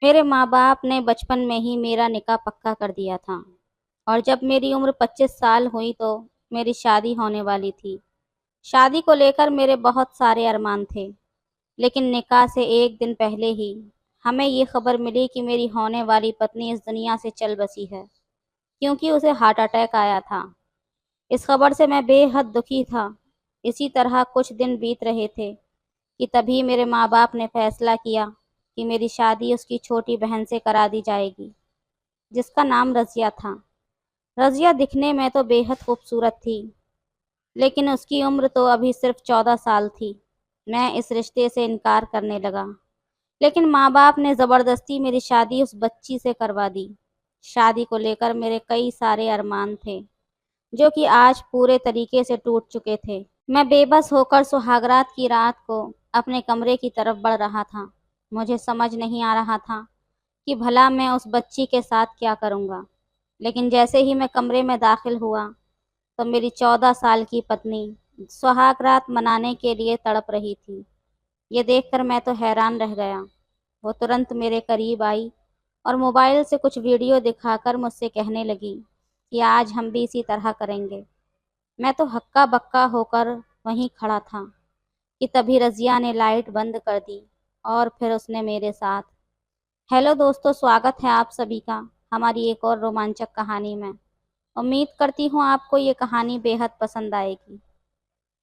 मेरे माँ-बाप ने बचपन में ही मेरा निकाह पक्का कर दिया था और जब मेरी उम्र 25 साल हुई तो मेरी शादी होने वाली थी। शादी को लेकर मेरे बहुत सारे अरमान थे, लेकिन निकाह से एक दिन पहले ही हमें ये खबर मिली कि मेरी होने वाली पत्नी इस दुनिया से चल बसी है, क्योंकि उसे हार्ट अटैक आया था। इस खबर से मैं बेहद दुखी था। इसी तरह कुछ दिन बीत रहे थे कि तभी मेरे माँ-बाप ने फैसला किया कि मेरी शादी उसकी छोटी बहन से करा दी जाएगी, जिसका नाम रज़िया था। रज़िया दिखने में तो बेहद खूबसूरत थी, लेकिन उसकी उम्र तो अभी सिर्फ 14 साल थी। मैं इस रिश्ते से इनकार करने लगा, लेकिन माँ-बाप ने ज़बरदस्ती मेरी शादी उस बच्ची से करवा दी। शादी को लेकर मेरे कई सारे अरमान थे, जो कि आज पूरे तरीके से टूट चुके थे। मैं बेबस होकर सुहागरात की रात को अपने कमरे की तरफ बढ़ रहा था। मुझे समझ नहीं आ रहा था कि भला मैं उस बच्ची के साथ क्या करूँगा। लेकिन जैसे ही मैं कमरे में दाखिल हुआ, तो मेरी 14 साल की पत्नी सुहाग रात मनाने के लिए तड़प रही थी। ये देखकर मैं तो हैरान रह गया। वो तुरंत मेरे करीब आई और मोबाइल से कुछ वीडियो दिखाकर मुझसे कहने लगी कि आज हम भी इसी तरह करेंगे। मैं तो हक्का बक्का होकर वहीं खड़ा था कि तभी रज़िया ने लाइट बंद कर दी और फिर उसने मेरे साथ। हेलो दोस्तों, स्वागत है आप सभी का हमारी एक और रोमांचक कहानी में। उम्मीद करती हूँ आपको ये कहानी बेहद पसंद आएगी।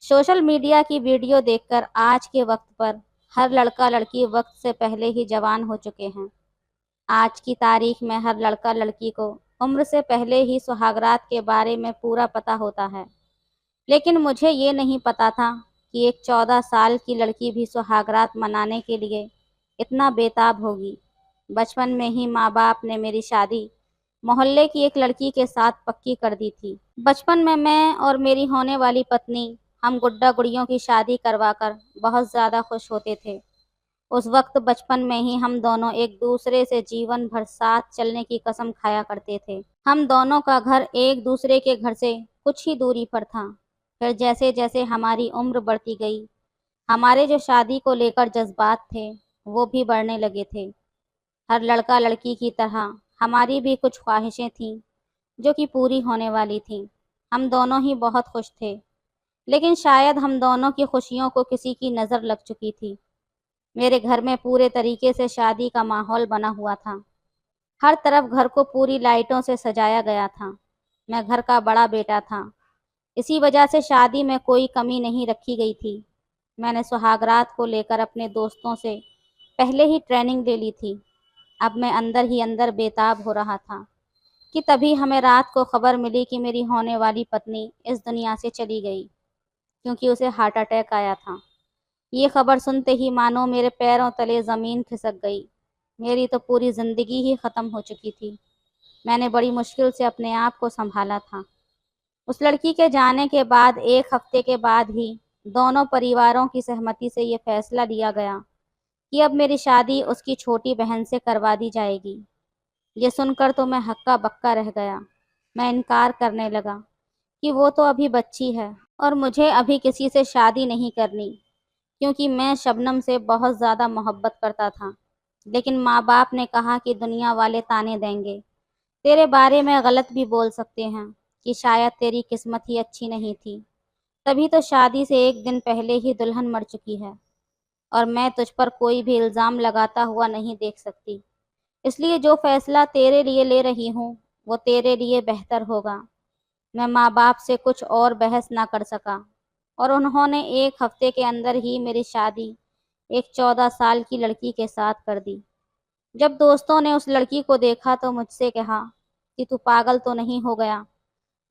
सोशल मीडिया की वीडियो देखकर आज के वक्त पर हर लड़का लड़की वक्त से पहले ही जवान हो चुके हैं। आज की तारीख में हर लड़का लड़की को उम्र से पहले ही सुहागरात के बारे में पूरा पता होता है। लेकिन मुझे ये नहीं पता था कि एक 14 साल की लड़की भी सुहागरात मनाने के लिए इतना बेताब होगी। बचपन में ही माँ-बाप ने मेरी शादी मोहल्ले की एक लड़की के साथ पक्की कर दी थी। बचपन में मैं और मेरी होने वाली पत्नी हम गुड्डा-गुड़ियों की शादी करवाकर बहुत ज़्यादा खुश होते थे। उस वक्त बचपन में ही हम दोनों एक दूसरे से जीवन भर साथ चलने की कसम खाया करते थे। हम दोनों का घर एक दूसरे के घर से कुछ ही दूरी पर था। फिर जैसे-जैसे हमारी उम्र बढ़ती गई, हमारे जो शादी को लेकर जज़्बात थे, वो भी बढ़ने लगे थे। हर लड़का-लड़की की तरह हमारी भी कुछ ख्वाहिशें थीं, जो कि पूरी होने वाली थीं। हम दोनों ही बहुत खुश थे, लेकिन शायद हम दोनों की खुशियों को किसी की नज़र लग चुकी थी। मेरे घर में पूरे तरीके से शादी का माहौल बना हुआ था। हर तरफ घर को पूरी लाइटों से सजाया गया था। मैं घर का बड़ा बेटा था, इसी वजह से शादी में कोई कमी नहीं रखी गई थी। मैंने सुहागरात को लेकर अपने दोस्तों से पहले ही ट्रेनिंग ले ली थी। अब मैं अंदर ही अंदर बेताब हो रहा था कि तभी हमें रात को खबर मिली कि मेरी होने वाली पत्नी इस दुनिया से चली गई, क्योंकि उसे हार्ट अटैक आया था। ये खबर सुनते ही मानो मेरे पैरों तले ज़मीन खिसक गई। मेरी तो पूरी ज़िंदगी ही ख़त्म हो चुकी थी। मैंने बड़ी मुश्किल से अपने आप को सँभाला था। उस लड़की के जाने के बाद 1 हफ्ते के बाद ही दोनों परिवारों की सहमति से ये फैसला लिया गया कि अब मेरी शादी उसकी छोटी बहन से करवा दी जाएगी। ये सुनकर तो मैं हक्का-बक्का रह गया। मैं इनकार करने लगा कि वो तो अभी बच्ची है और मुझे अभी किसी से शादी नहीं करनी, क्योंकि मैं शबनम से बहुत ज़्यादा मोहब्बत करता था। लेकिन माँ-बाप ने कहा कि दुनिया वाले ताने देंगे, तेरे बारे में गलत भी बोल सकते हैं कि शायद तेरी किस्मत ही अच्छी नहीं थी। तभी तो शादी से एक दिन पहले ही दुल्हन मर चुकी है और मैं तुझ पर कोई भी इल्ज़ाम लगाता हुआ नहीं देख सकती। इसलिए जो फैसला तेरे लिए ले रही हूँ, वो तेरे लिए बेहतर होगा। मैं माँ-बाप से कुछ और बहस ना कर सका और उन्होंने 1 हफ्ते के अंदर ही मेरी शादी एक 14 साल की लड़की के साथ कर दी। जब दोस्तों ने उस लड़की को देखा तो मुझसे कहा कि तू पागल तो नहीं हो गया?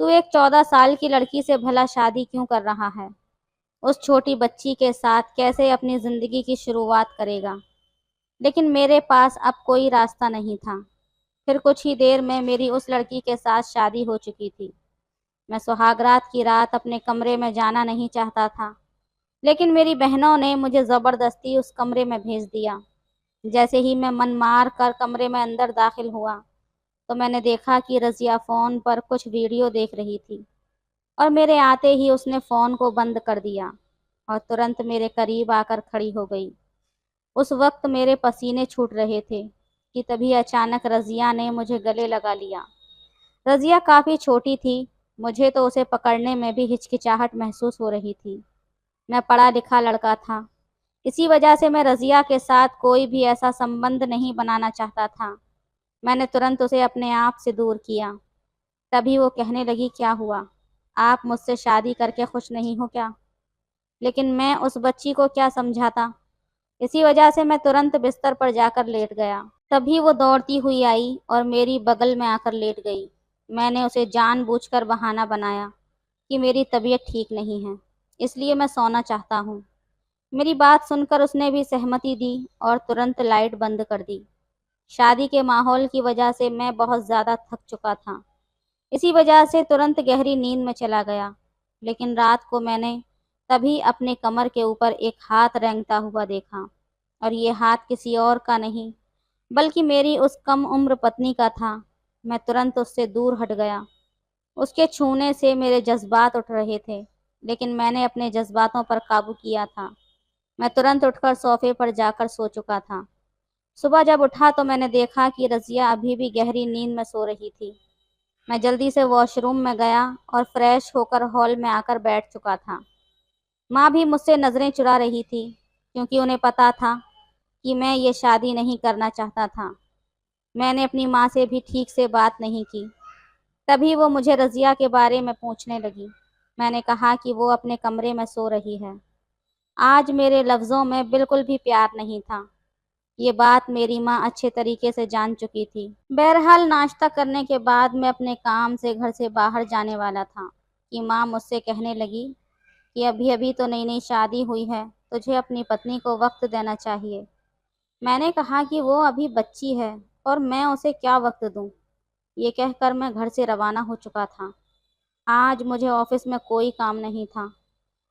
तू एक 14 साल की लड़की से भला शादी क्यों कर रहा है? उस छोटी बच्ची के साथ कैसे अपनी ज़िंदगी की शुरुआत करेगा? लेकिन मेरे पास अब कोई रास्ता नहीं था। फिर कुछ ही देर में मेरी उस लड़की के साथ शादी हो चुकी थी। मैं सुहागरात की रात अपने कमरे में जाना नहीं चाहता था, लेकिन मेरी बहनों ने मुझे ज़बरदस्ती उस कमरे में भेज दिया। जैसे ही मैं मन मार कर कमरे में अंदर दाखिल हुआ, तो मैंने देखा कि रज़िया फ़ोन पर कुछ वीडियो देख रही थी और मेरे आते ही उसने फ़ोन को बंद कर दिया और तुरंत मेरे करीब आकर खड़ी हो गई। उस वक्त मेरे पसीने छूट रहे थे, कि तभी अचानक रज़िया ने मुझे गले लगा लिया। रज़िया काफ़ी छोटी थी, मुझे तो उसे पकड़ने में भी हिचकिचाहट महसूस हो रही थी। मैं पढ़ा लिखा लड़का था, इसी वजह से मैं रज़िया के साथ कोई भी ऐसा संबंध नहीं बनाना चाहता था। मैंने तुरंत उसे अपने आप से दूर किया। तभी वो कहने लगी, क्या हुआ? आप मुझसे शादी करके खुश नहीं हो क्या? लेकिन मैं उस बच्ची को क्या समझाता? इसी वजह से मैं तुरंत बिस्तर पर जाकर लेट गया। तभी वो दौड़ती हुई आई और मेरी बगल में आकर लेट गई। मैंने उसे जानबूझकर बहाना बनाया कि मेरी तबीयत ठीक नहीं है, इसलिए मैं सोना चाहता हूँ। मेरी बात सुनकर उसने भी सहमति दी और तुरंत लाइट बंद कर दी। शादी के माहौल की वजह से मैं बहुत ज़्यादा थक चुका था, इसी वजह से तुरंत गहरी नींद में चला गया। लेकिन रात को मैंने तभी अपने कमर के ऊपर एक हाथ रेंगता हुआ देखा, और ये हाथ किसी और का नहीं बल्कि मेरी उस कम उम्र पत्नी का था। मैं तुरंत उससे दूर हट गया। उसके छूने से मेरे जज्बात उठ रहे थे, लेकिन मैंने अपने जज्बातों पर काबू किया था। मैं तुरंत उठकर सोफे पर जाकर सो चुका था। सुबह जब उठा तो मैंने देखा कि रज़िया अभी भी गहरी नींद में सो रही थी। मैं जल्दी से वॉशरूम में गया और फ्रेश होकर हॉल में आकर बैठ चुका था। माँ भी मुझसे नज़रें चुरा रही थी, क्योंकि उन्हें पता था कि मैं ये शादी नहीं करना चाहता था। मैंने अपनी माँ से भी ठीक से बात नहीं की। तभी वो मुझे रज़िया के बारे में पूछने लगी। मैंने कहा कि वो अपने कमरे में सो रही है। आज मेरे लफ्ज़ों में बिल्कुल भी प्यार नहीं था। ये बात मेरी माँ अच्छे तरीके से जान चुकी थी। बहरहाल नाश्ता करने के बाद मैं अपने काम से घर से बाहर जाने वाला था कि माँ मुझसे कहने लगी कि अभी अभी तो नई नई शादी हुई है, तुझे अपनी पत्नी को वक्त देना चाहिए। मैंने कहा कि वो अभी बच्ची है और मैं उसे क्या वक्त दूं। ये कहकर मैं घर से रवाना हो चुका था। आज मुझे ऑफिस में कोई काम नहीं था,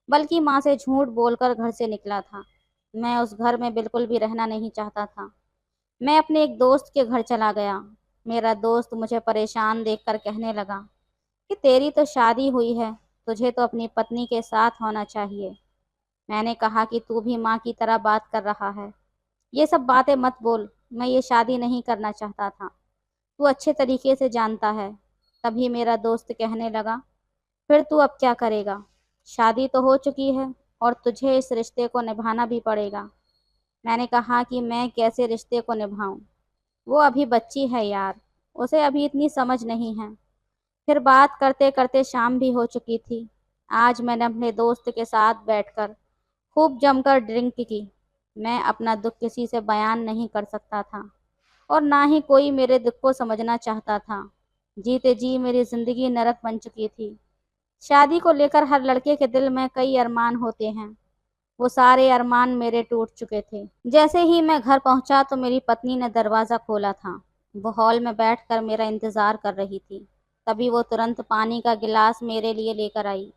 बल्कि माँ से झूठ बोलकर घर से निकला था। मैं उस घर में बिल्कुल भी रहना नहीं चाहता था। मैं अपने एक दोस्त के घर चला गया। मेरा दोस्त मुझे परेशान देखकर कहने लगा कि तेरी तो शादी हुई है, तुझे तो अपनी पत्नी के साथ होना चाहिए। मैंने कहा कि तू भी माँ की तरह बात कर रहा है। ये सब बातें मत बोल, मैं ये शादी नहीं करना चाहता था, तू अच्छे तरीके से जानता है। तभी मेरा दोस्त कहने लगा, फिर तू अब क्या करेगा? शादी तो हो चुकी है और तुझे इस रिश्ते को निभाना भी पड़ेगा। मैंने कहा कि मैं कैसे रिश्ते को निभाऊं? वो अभी बच्ची है यार, उसे अभी इतनी समझ नहीं है। फिर बात करते करते शाम भी हो चुकी थी। आज मैंने अपने दोस्त के साथ बैठकर खूब जमकर ड्रिंक की। मैं अपना दुख किसी से बयान नहीं कर सकता था और ना ही कोई मेरे दुख को समझना चाहता था। जीते जी मेरी जिंदगी नरक बन चुकी थी। शादी को लेकर हर लड़के के दिल में कई अरमान होते हैं। वो सारे अरमान मेरे टूट चुके थे। जैसे ही मैं घर पहुंचा तो मेरी पत्नी ने दरवाज़ा खोला था। वो हॉल में बैठकर मेरा इंतज़ार कर रही थी। तभी वो तुरंत पानी का गिलास मेरे लिए लेकर आई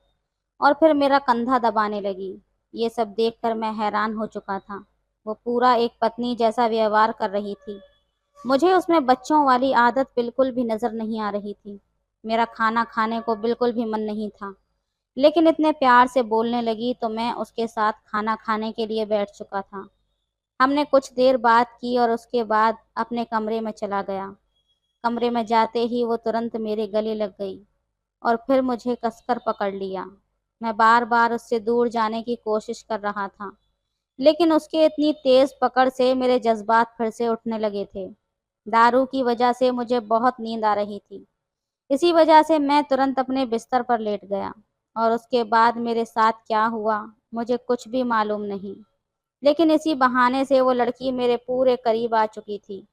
और फिर मेरा कंधा दबाने लगी। ये सब देखकर मैं हैरान हो चुका था। वो पूरा एक पत्नी जैसा व्यवहार कर रही थी। मुझे उसमें बच्चों वाली आदत बिल्कुल भी नज़र नहीं आ रही थी। मेरा खाना खाने को बिल्कुल भी मन नहीं था, लेकिन इतने प्यार से बोलने लगी तो मैं उसके साथ खाना खाने के लिए बैठ चुका था। हमने कुछ देर बात की और उसके बाद अपने कमरे में चला गया। कमरे में जाते ही वो तुरंत मेरे गले लग गई और फिर मुझे कसकर पकड़ लिया। मैं बार बार उससे दूर जाने की कोशिश कर रहा था, लेकिन उसके इतनी तेज़ पकड़ से मेरे जज्बात फिर से उठने लगे थे। दारू की वजह से मुझे बहुत नींद आ रही थी। इसी वजह से मैं तुरंत अपने बिस्तर पर लेट गया और उसके बाद मेरे साथ क्या हुआ मुझे कुछ भी मालूम नहीं। लेकिन इसी बहाने से वो लड़की मेरे पूरे करीब आ चुकी थी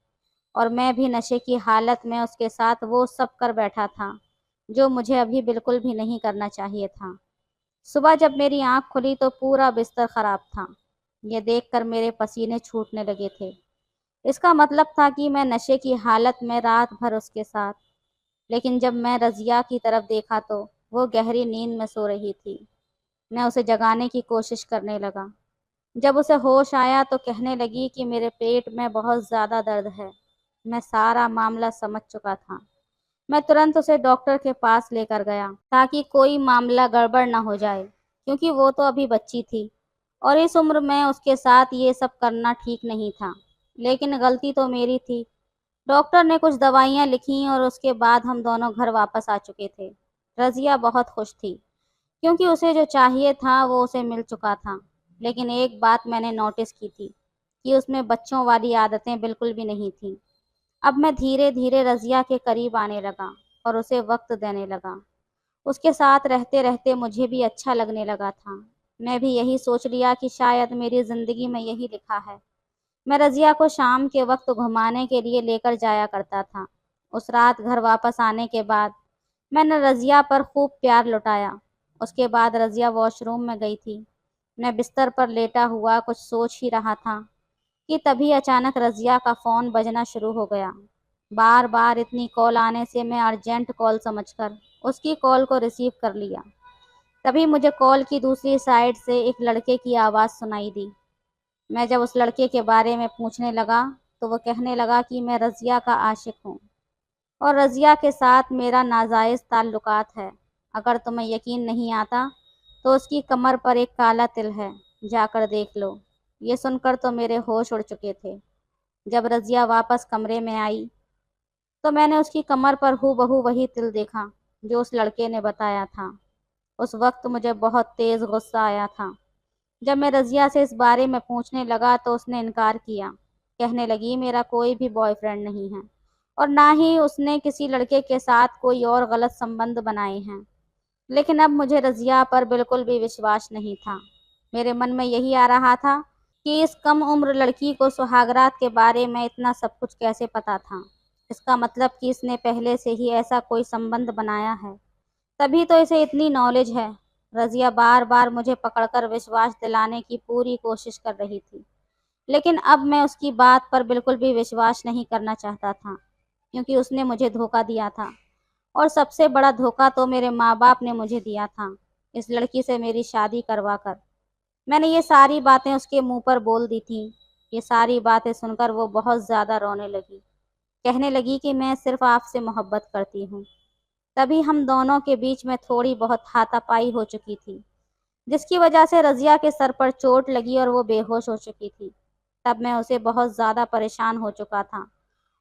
और मैं भी नशे की हालत में उसके साथ वो सब कर बैठा था जो मुझे अभी बिल्कुल भी नहीं करना चाहिए था। सुबह जब मेरी आंख खुली तो पूरा बिस्तर खराब था। ये देखकर मेरे पसीने छूटने लगे थे। इसका मतलब था कि मैं नशे की हालत में रात भर उसके साथ। लेकिन जब मैं रज़िया की तरफ देखा तो वो गहरी नींद में सो रही थी। मैं उसे जगाने की कोशिश करने लगा। जब उसे होश आया तो कहने लगी कि मेरे पेट में बहुत ज़्यादा दर्द है। मैं सारा मामला समझ चुका था। मैं तुरंत उसे डॉक्टर के पास लेकर गया ताकि कोई मामला गड़बड़ ना हो जाए, क्योंकि वो तो अभी बच्ची थी और इस उम्र में उसके साथ ये सब करना ठीक नहीं था। लेकिन गलती तो मेरी थी। डॉक्टर ने कुछ दवाइयाँ लिखीं और उसके बाद हम दोनों घर वापस आ चुके थे। रज़िया बहुत खुश थी, क्योंकि उसे जो चाहिए था वो उसे मिल चुका था। लेकिन एक बात मैंने नोटिस की थी कि उसमें बच्चों वाली आदतें बिल्कुल भी नहीं थीं। अब मैं धीरे-धीरे रज़िया के करीब आने लगा और उसे वक़्त देने लगा। उसके साथ रहते-रहते मुझे भी अच्छा लगने लगा था। मैं भी यही सोच लिया कि शायद मेरी ज़िंदगी में यही लिखा है। मैं रज़िया को शाम के वक़्त घुमाने के लिए लेकर जाया करता था। उस रात घर वापस आने के बाद मैंने रज़िया पर खूब प्यार लुटाया। उसके बाद रज़िया वॉशरूम में गई थी। मैं बिस्तर पर लेटा हुआ कुछ सोच ही रहा था कि तभी अचानक रज़िया का फ़ोन बजना शुरू हो गया। बार-बार इतनी कॉल आने से मैं अर्जेंट कॉल समझकर उसकी कॉल को रिसीव कर लिया। तभी मुझे कॉल की दूसरी साइड से एक लड़के की आवाज़ सुनाई दी। मैं जब उस लड़के के बारे में पूछने लगा, तो वो कहने लगा कि मैं रज़िया का आशिक हूँ और रज़िया के साथ मेरा नाजायज़ ताल्लुकात है। अगर तुम्हें यकीन नहीं आता, तो उसकी कमर पर एक काला तिल है, जाकर देख लो। ये सुनकर तो मेरे होश उड़ चुके थे। जब रज़िया वापस कमरे में आई, तो मैंने उसकी कमर पर हूबहू वही तिल देखा, जो उस लड़के ने बताया था। उस वक़्त मुझे बहुत तेज़ गुस्सा आया था। जब मैं रज़िया से इस बारे में पूछने लगा तो उसने इनकार किया। कहने लगी मेरा कोई भी बॉयफ्रेंड नहीं है और ना ही उसने किसी लड़के के साथ कोई और गलत संबंध बनाए हैं। लेकिन अब मुझे रज़िया पर बिल्कुल भी विश्वास नहीं था। मेरे मन में यही आ रहा था कि इस कम उम्र लड़की को सुहागरात के बारे में इतना सब कुछ कैसे पता था। इसका मतलब कि इसने पहले से ही ऐसा कोई संबंध बनाया है, तभी तो इसे इतनी नॉलेज है। रज़िया बार-बार मुझे पकड़कर विश्वास दिलाने की पूरी कोशिश कर रही थी, लेकिन अब मैं उसकी बात पर बिल्कुल भी विश्वास नहीं करना चाहता था, क्योंकि उसने मुझे धोखा दिया था और सबसे बड़ा धोखा तो मेरे माँ-बाप ने मुझे दिया था, इस लड़की से मेरी शादी करवा कर। मैंने ये सारी बातें उसके मुँह पर बोल दी थीं। ये सारी बातें सुनकर वो बहुत ज़्यादा रोने लगी। कहने लगी कि मैं सिर्फ़ आपसे मोहब्बत करती हूँ। तभी हम दोनों के बीच में थोड़ी बहुत हाथापाई हो चुकी थी, जिसकी वजह से रज़िया के सर पर चोट लगी और वो बेहोश हो चुकी थी। तब मैं उसे बहुत ज़्यादा परेशान हो चुका था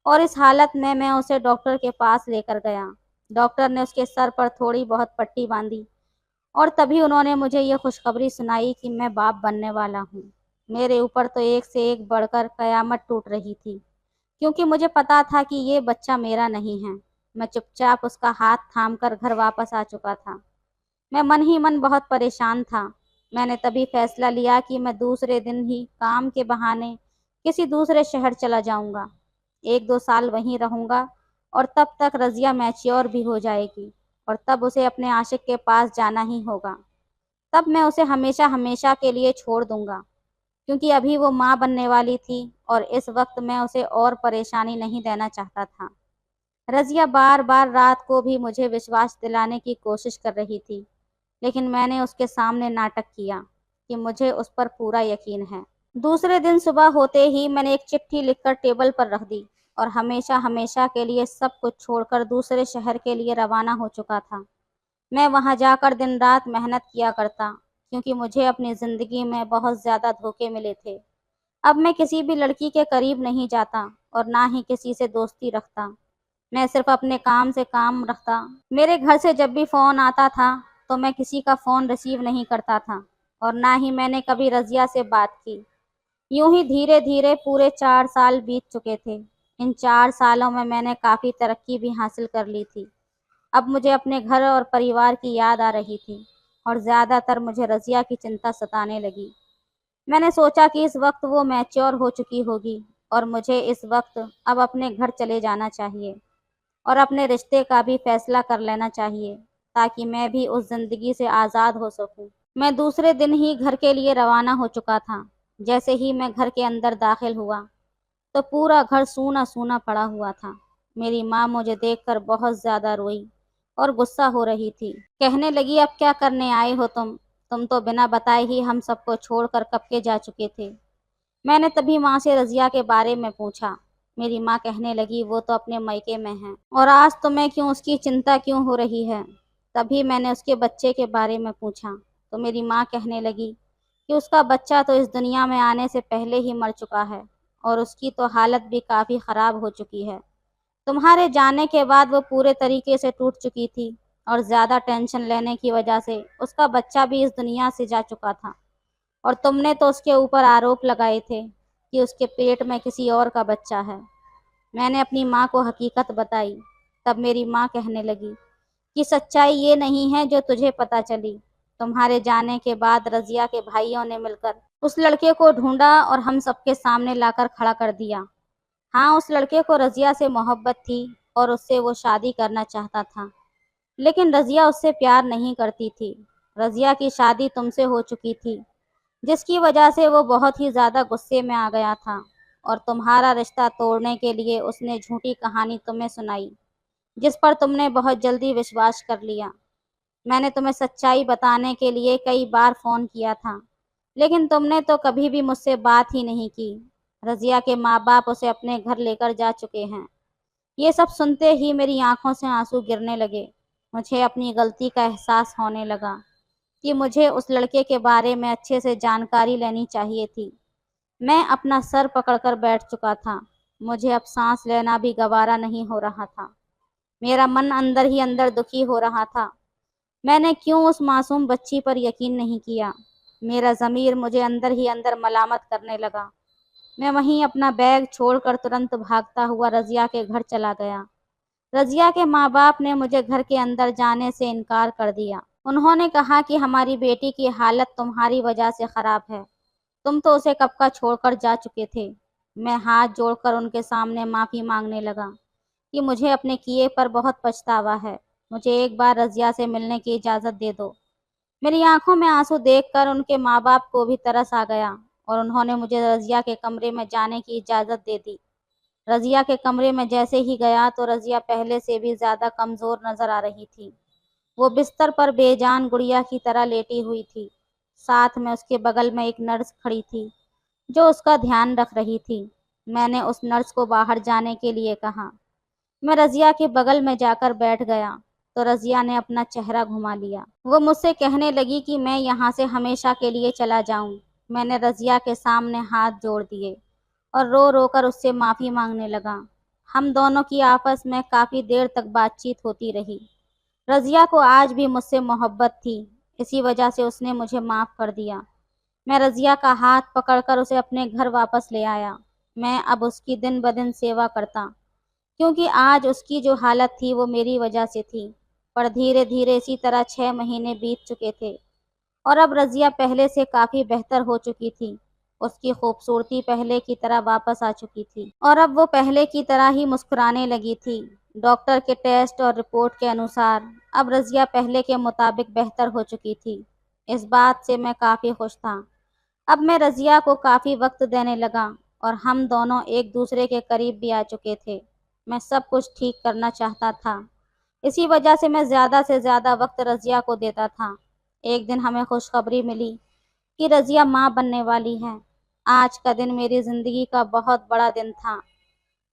और इस हालत में मैं उसे डॉक्टर के पास लेकर गया। डॉक्टर ने उसके सर पर थोड़ी बहुत पट्टी बांधी और तभी उन्होंने मुझे ये खुशखबरी सुनाई कि मैं बाप बनने वाला हूँ। मेरे ऊपर तो एक से एक बढ़कर कयामत टूट रही थी, क्योंकि मुझे पता था कि ये बच्चा मेरा नहीं है। मैं चुपचाप उसका हाथ थामकर घर वापस आ चुका था। मैं मन ही मन बहुत परेशान था। मैंने तभी फैसला लिया कि मैं दूसरे दिन ही काम के बहाने किसी दूसरे शहर चला जाऊंगा। 1-2 साल वहीं रहूंगा और तब तक रज़िया मैच्योर भी हो जाएगी और तब उसे अपने आशिक के पास जाना ही होगा। तब मैं उसे हमेशा हमेशा के लिए छोड़ दूंगा, क्योंकि अभी वो माँ बनने वाली थी और इस वक्त मैं उसे और परेशानी नहीं देना चाहता था। रज़िया बार-बार रात को भी मुझे विश्वास दिलाने की कोशिश कर रही थी, लेकिन मैंने उसके सामने नाटक किया कि मुझे उस पर पूरा यकीन है। दूसरे दिन सुबह होते ही मैंने एक चिट्ठी लिखकर टेबल पर रख दी और हमेशा हमेशा के लिए सब कुछ छोड़कर दूसरे शहर के लिए रवाना हो चुका था। मैं वहां जाकर दिन रात मेहनत किया करता, क्योंकि मुझे अपनी ज़िंदगी में बहुत ज़्यादा धोखे मिले थे। अब मैं किसी भी लड़की के करीब नहीं जाता और ना ही किसी से दोस्ती रखता। मैं सिर्फ अपने काम से काम रखता। मेरे घर से जब भी फ़ोन आता था, तो मैं किसी का फ़ोन रिसीव नहीं करता था और ना ही मैंने कभी रज़िया से बात की। यूँ ही धीरे-धीरे पूरे 4 साल बीत चुके थे। इन 4 सालों में मैंने काफ़ी तरक्की भी हासिल कर ली थी। अब मुझे अपने घर और परिवार की याद आ रही थी और ज़्यादातर मुझे रज़िया की चिंता सताने लगी। मैंने सोचा कि इस वक्त वो मैच्योर हो चुकी होगी और मुझे इस वक्त अब अपने घर चले जाना चाहिए और अपने रिश्ते का भी फैसला कर लेना चाहिए, ताकि मैं भी उस ज़िंदगी से आज़ाद हो सकूं। मैं दूसरे दिन ही घर के लिए रवाना हो चुका था। जैसे ही मैं घर के अंदर दाखिल हुआ, तो पूरा घर सूना-सूना पड़ा हुआ था। मेरी माँ मुझे देखकर बहुत ज़्यादा रोई और गुस्सा हो रही थी। कहने लगी, अब क्या करने आए हो तुम? तुम तो बिना बताए ही हम सबको छोड़कर कब के जा चुके थे। मैंने तभी माँ से रज़िया के बारे में पूछा। मेरी माँ कहने लगी, वो तो अपने मायके में है और आज तुम्हें क्यों उसकी चिंता क्यों हो रही है? तभी मैंने उसके बच्चे के बारे में पूछा, तो मेरी माँ कहने लगी कि उसका बच्चा तो इस दुनिया में आने से पहले ही मर चुका है और उसकी तो हालत भी काफ़ी ख़राब हो चुकी है। तुम्हारे जाने के बाद वो पूरे तरीके से टूट चुकी थी और ज़्यादा टेंशन लेने की वजह से उसका बच्चा भी इस दुनिया से जा चुका था। और तुमने तो उसके ऊपर आरोप लगाए थे कि उसके पेट में किसी और का बच्चा है। मैंने अपनी माँ को हकीकत बताई। तब मेरी माँ कहने लगी कि सच्चाई ये नहीं है जो तुझे पता चली। तुम्हारे जाने के बाद रज़िया के भाइयों ने मिलकर उस लड़के को ढूंढा और हम सबके सामने लाकर खड़ा कर दिया। हाँ, उस लड़के को रज़िया से मोहब्बत थी और उससे वो शादी करना चाहता था। लेकिन रज़िया उससे प्यार नहीं करती थी। रज़िया की शादी तुमसे हो चुकी थी, जिसकी वजह से वो बहुत ही ज़्यादा गुस्से में आ गया था और तुम्हारा रिश्ता तोड़ने के लिए उसने झूठी कहानी तुम्हें सुनाई, जिस पर तुमने बहुत जल्दी विश्वास कर लिया। मैंने तुम्हें सच्चाई बताने के लिए कई बार फ़ोन किया था, लेकिन तुमने तो कभी भी मुझसे बात ही नहीं की। रज़िया के माँ-बाप उसे अपने घर लेकर जा चुके हैं। ये सब सुनते ही मेरी आंखों से आंसू गिरने लगे। मुझे अपनी गलती का एहसास होने लगा कि मुझे उस लड़के के बारे में अच्छे से जानकारी लेनी चाहिए थी। मैं अपना सर पकड़कर बैठ चुका था। मुझे अब सांस लेना भी गवारा नहीं हो रहा था। मेरा मन अंदर ही अंदर दुखी हो रहा था। मैंने क्यों उस मासूम बच्ची पर यकीन नहीं किया। मेरा ज़मीर मुझे अंदर ही अंदर मलामत करने लगा। मैं वहीं अपना बैग छोड़कर तुरंत भागता हुआ रज़िया के घर चला गया। रज़िया के माँ-बाप ने मुझे घर के अंदर जाने से इनकार कर दिया। उन्होंने कहा कि हमारी बेटी की हालत तुम्हारी वजह से ख़राब है। तुम तो उसे कब का छोड़कर जा चुके थे। मैं हाथ जोड़कर उनके सामने माफ़ी मांगने लगा कि मुझे अपने किए पर बहुत पछतावा है। मुझे एक बार रज़िया से मिलने की इजाज़त दे दो। मेरी आंखों में आंसू देखकर उनके माँ-बाप को भी तरस आ गया और उन्होंने मुझे रज़िया के कमरे में जाने की इजाज़त दे दी। रज़िया के कमरे में जैसे ही गया तो रज़िया पहले से भी ज़्यादा कमज़ोर नज़र आ रही थी। वो बिस्तर पर बेजान गुड़िया की तरह लेटी हुई थी। साथ में उसके बगल में एक नर्स खड़ी थी जो उसका ध्यान रख रही थी। मैंने उस नर्स को बाहर जाने के लिए कहा। मैं रज़िया के बगल में जाकर बैठ गया तो रज़िया ने अपना चेहरा घुमा लिया। वो मुझसे कहने लगी कि मैं यहाँ से हमेशा के लिए चला जाऊँ। मैंने रज़िया के सामने हाथ जोड़ दिए और रो रो कर उससे माफ़ी मांगने लगा। हम दोनों की आपस में काफ़ी देर तक बातचीत होती रही। रज़िया को आज भी मुझसे मोहब्बत थी, इसी वजह से उसने मुझे माफ़ कर दिया। मैं रज़िया का हाथ पकड़कर उसे अपने घर वापस ले आया। मैं अब उसकी दिन ब दिन सेवा करता, क्योंकि आज उसकी जो हालत थी वो मेरी वजह से थी। पर धीरे धीरे इसी तरह 6 महीने बीत चुके थे और अब रज़िया पहले से काफ़ी बेहतर हो चुकी थी। उसकी खूबसूरती पहले की तरह वापस आ चुकी थी और अब वो पहले की तरह ही मुस्कुराने लगी थी। डॉक्टर के टेस्ट और रिपोर्ट के अनुसार अब रज़िया पहले के मुताबिक बेहतर हो चुकी थी। इस बात से मैं काफ़ी खुश था। अब मैं रज़िया को काफ़ी वक्त देने लगा और हम दोनों एक दूसरे के करीब भी आ चुके थे। मैं सब कुछ ठीक करना चाहता था, इसी वजह से मैं ज़्यादा से ज़्यादा वक्त रज़िया को देता था। एक दिन हमें खुशखबरी मिली कि रज़िया माँ बनने वाली है। आज का दिन मेरी ज़िंदगी का बहुत बड़ा दिन था।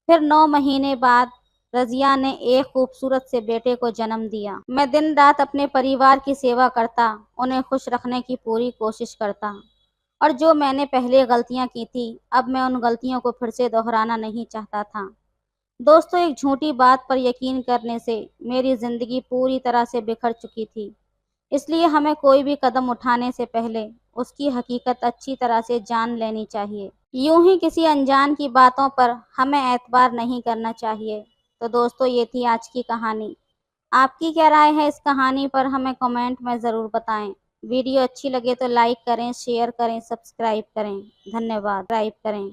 फिर 9 महीने बाद रज़िया ने एक खूबसूरत से बेटे को जन्म दिया। मैं दिन रात अपने परिवार की सेवा करता, उन्हें खुश रखने की पूरी कोशिश करता और जो मैंने पहले गलतियाँ की थी, अब मैं उन गलतियों को फिर से दोहराना नहीं चाहता था। दोस्तों, एक झूठी बात पर यकीन करने से मेरी ज़िंदगी पूरी तरह से बिखर चुकी थी। इसलिए हमें कोई भी कदम उठाने से पहले उसकी हकीकत अच्छी तरह से जान लेनी चाहिए। यूं ही किसी अनजान की बातों पर हमें एतबार नहीं करना चाहिए। तो दोस्तों, ये थी आज की कहानी। आपकी क्या राय है इस कहानी पर हमें कमेंट में ज़रूर बताएं। वीडियो अच्छी लगे तो लाइक करें, शेयर करें, सब्सक्राइब करें। धन्यवाद। सब्सक्राइब करें।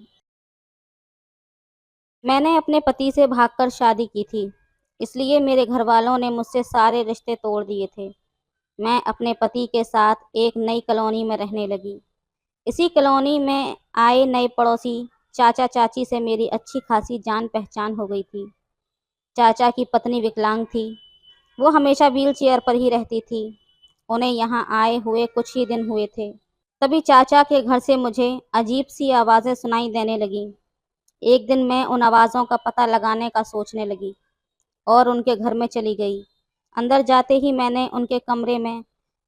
मैंने अपने पति से भागकर शादी की थी, इसलिए मेरे घरवालों ने मुझसे सारे रिश्ते तोड़ दिए थे। मैं अपने पति के साथ एक नई कॉलोनी में रहने लगी। इसी कॉलोनी में आए नए पड़ोसी चाचा चाची से मेरी अच्छी खासी जान पहचान हो गई थी। चाचा की पत्नी विकलांग थी। वो हमेशा व्हील चेयर पर ही रहती थी। उन्हें यहाँ आए हुए कुछ ही दिन हुए थे, तभी चाचा के घर से मुझे अजीब सी आवाज़ें सुनाई देने लगीं। एक दिन मैं उन आवाज़ों का पता लगाने का सोचने लगी और उनके घर में चली गई। अंदर जाते ही मैंने उनके कमरे में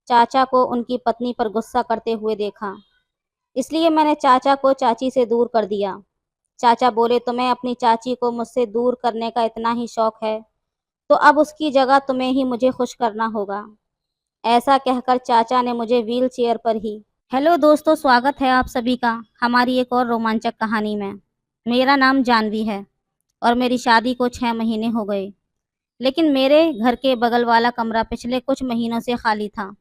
चाचा को उनकी पत्नी पर गुस्सा करते हुए देखा। इसलिए मैंने चाचा को चाची से दूर कर दिया। चाचा बोले, तुम्हें अपनी चाची को मुझसे दूर करने का इतना ही शौक है तो अब उसकी जगह तुम्हें ही मुझे खुश करना होगा। ऐसा कहकर चाचा ने मुझे व्हील चेयर पर ही। हेलो दोस्तों, स्वागत है आप सभी का हमारी एक और रोमांचक कहानी में। मेरा नाम जानवी है और मेरी शादी को 6 महीने हो गए, लेकिन मेरे घर के बगल वाला कमरा पिछले कुछ महीनों से खाली था।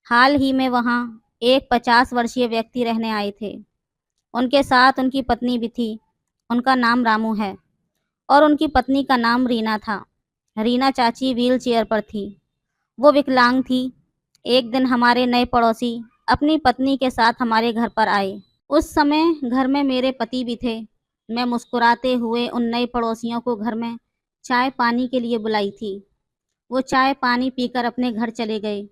हाल ही में वहाँ एक 50 वर्षीय व्यक्ति रहने आए थे। उनके साथ उनकी पत्नी भी थी। उनका नाम रामू है और उनकी पत्नी का नाम रीना था। रीना चाची व्हील चेयर पर थी। वो विकलांग थी। एक दिन हमारे नए पड़ोसी अपनी पत्नी के साथ हमारे घर पर आए। उस समय घर में मेरे पति भी थे। मैं मुस्कुराते हुए उन नए पड़ोसियों को घर में चाय पानी के लिए बुलाई थी। वो चाय पानी पीकर अपने घर चले गए।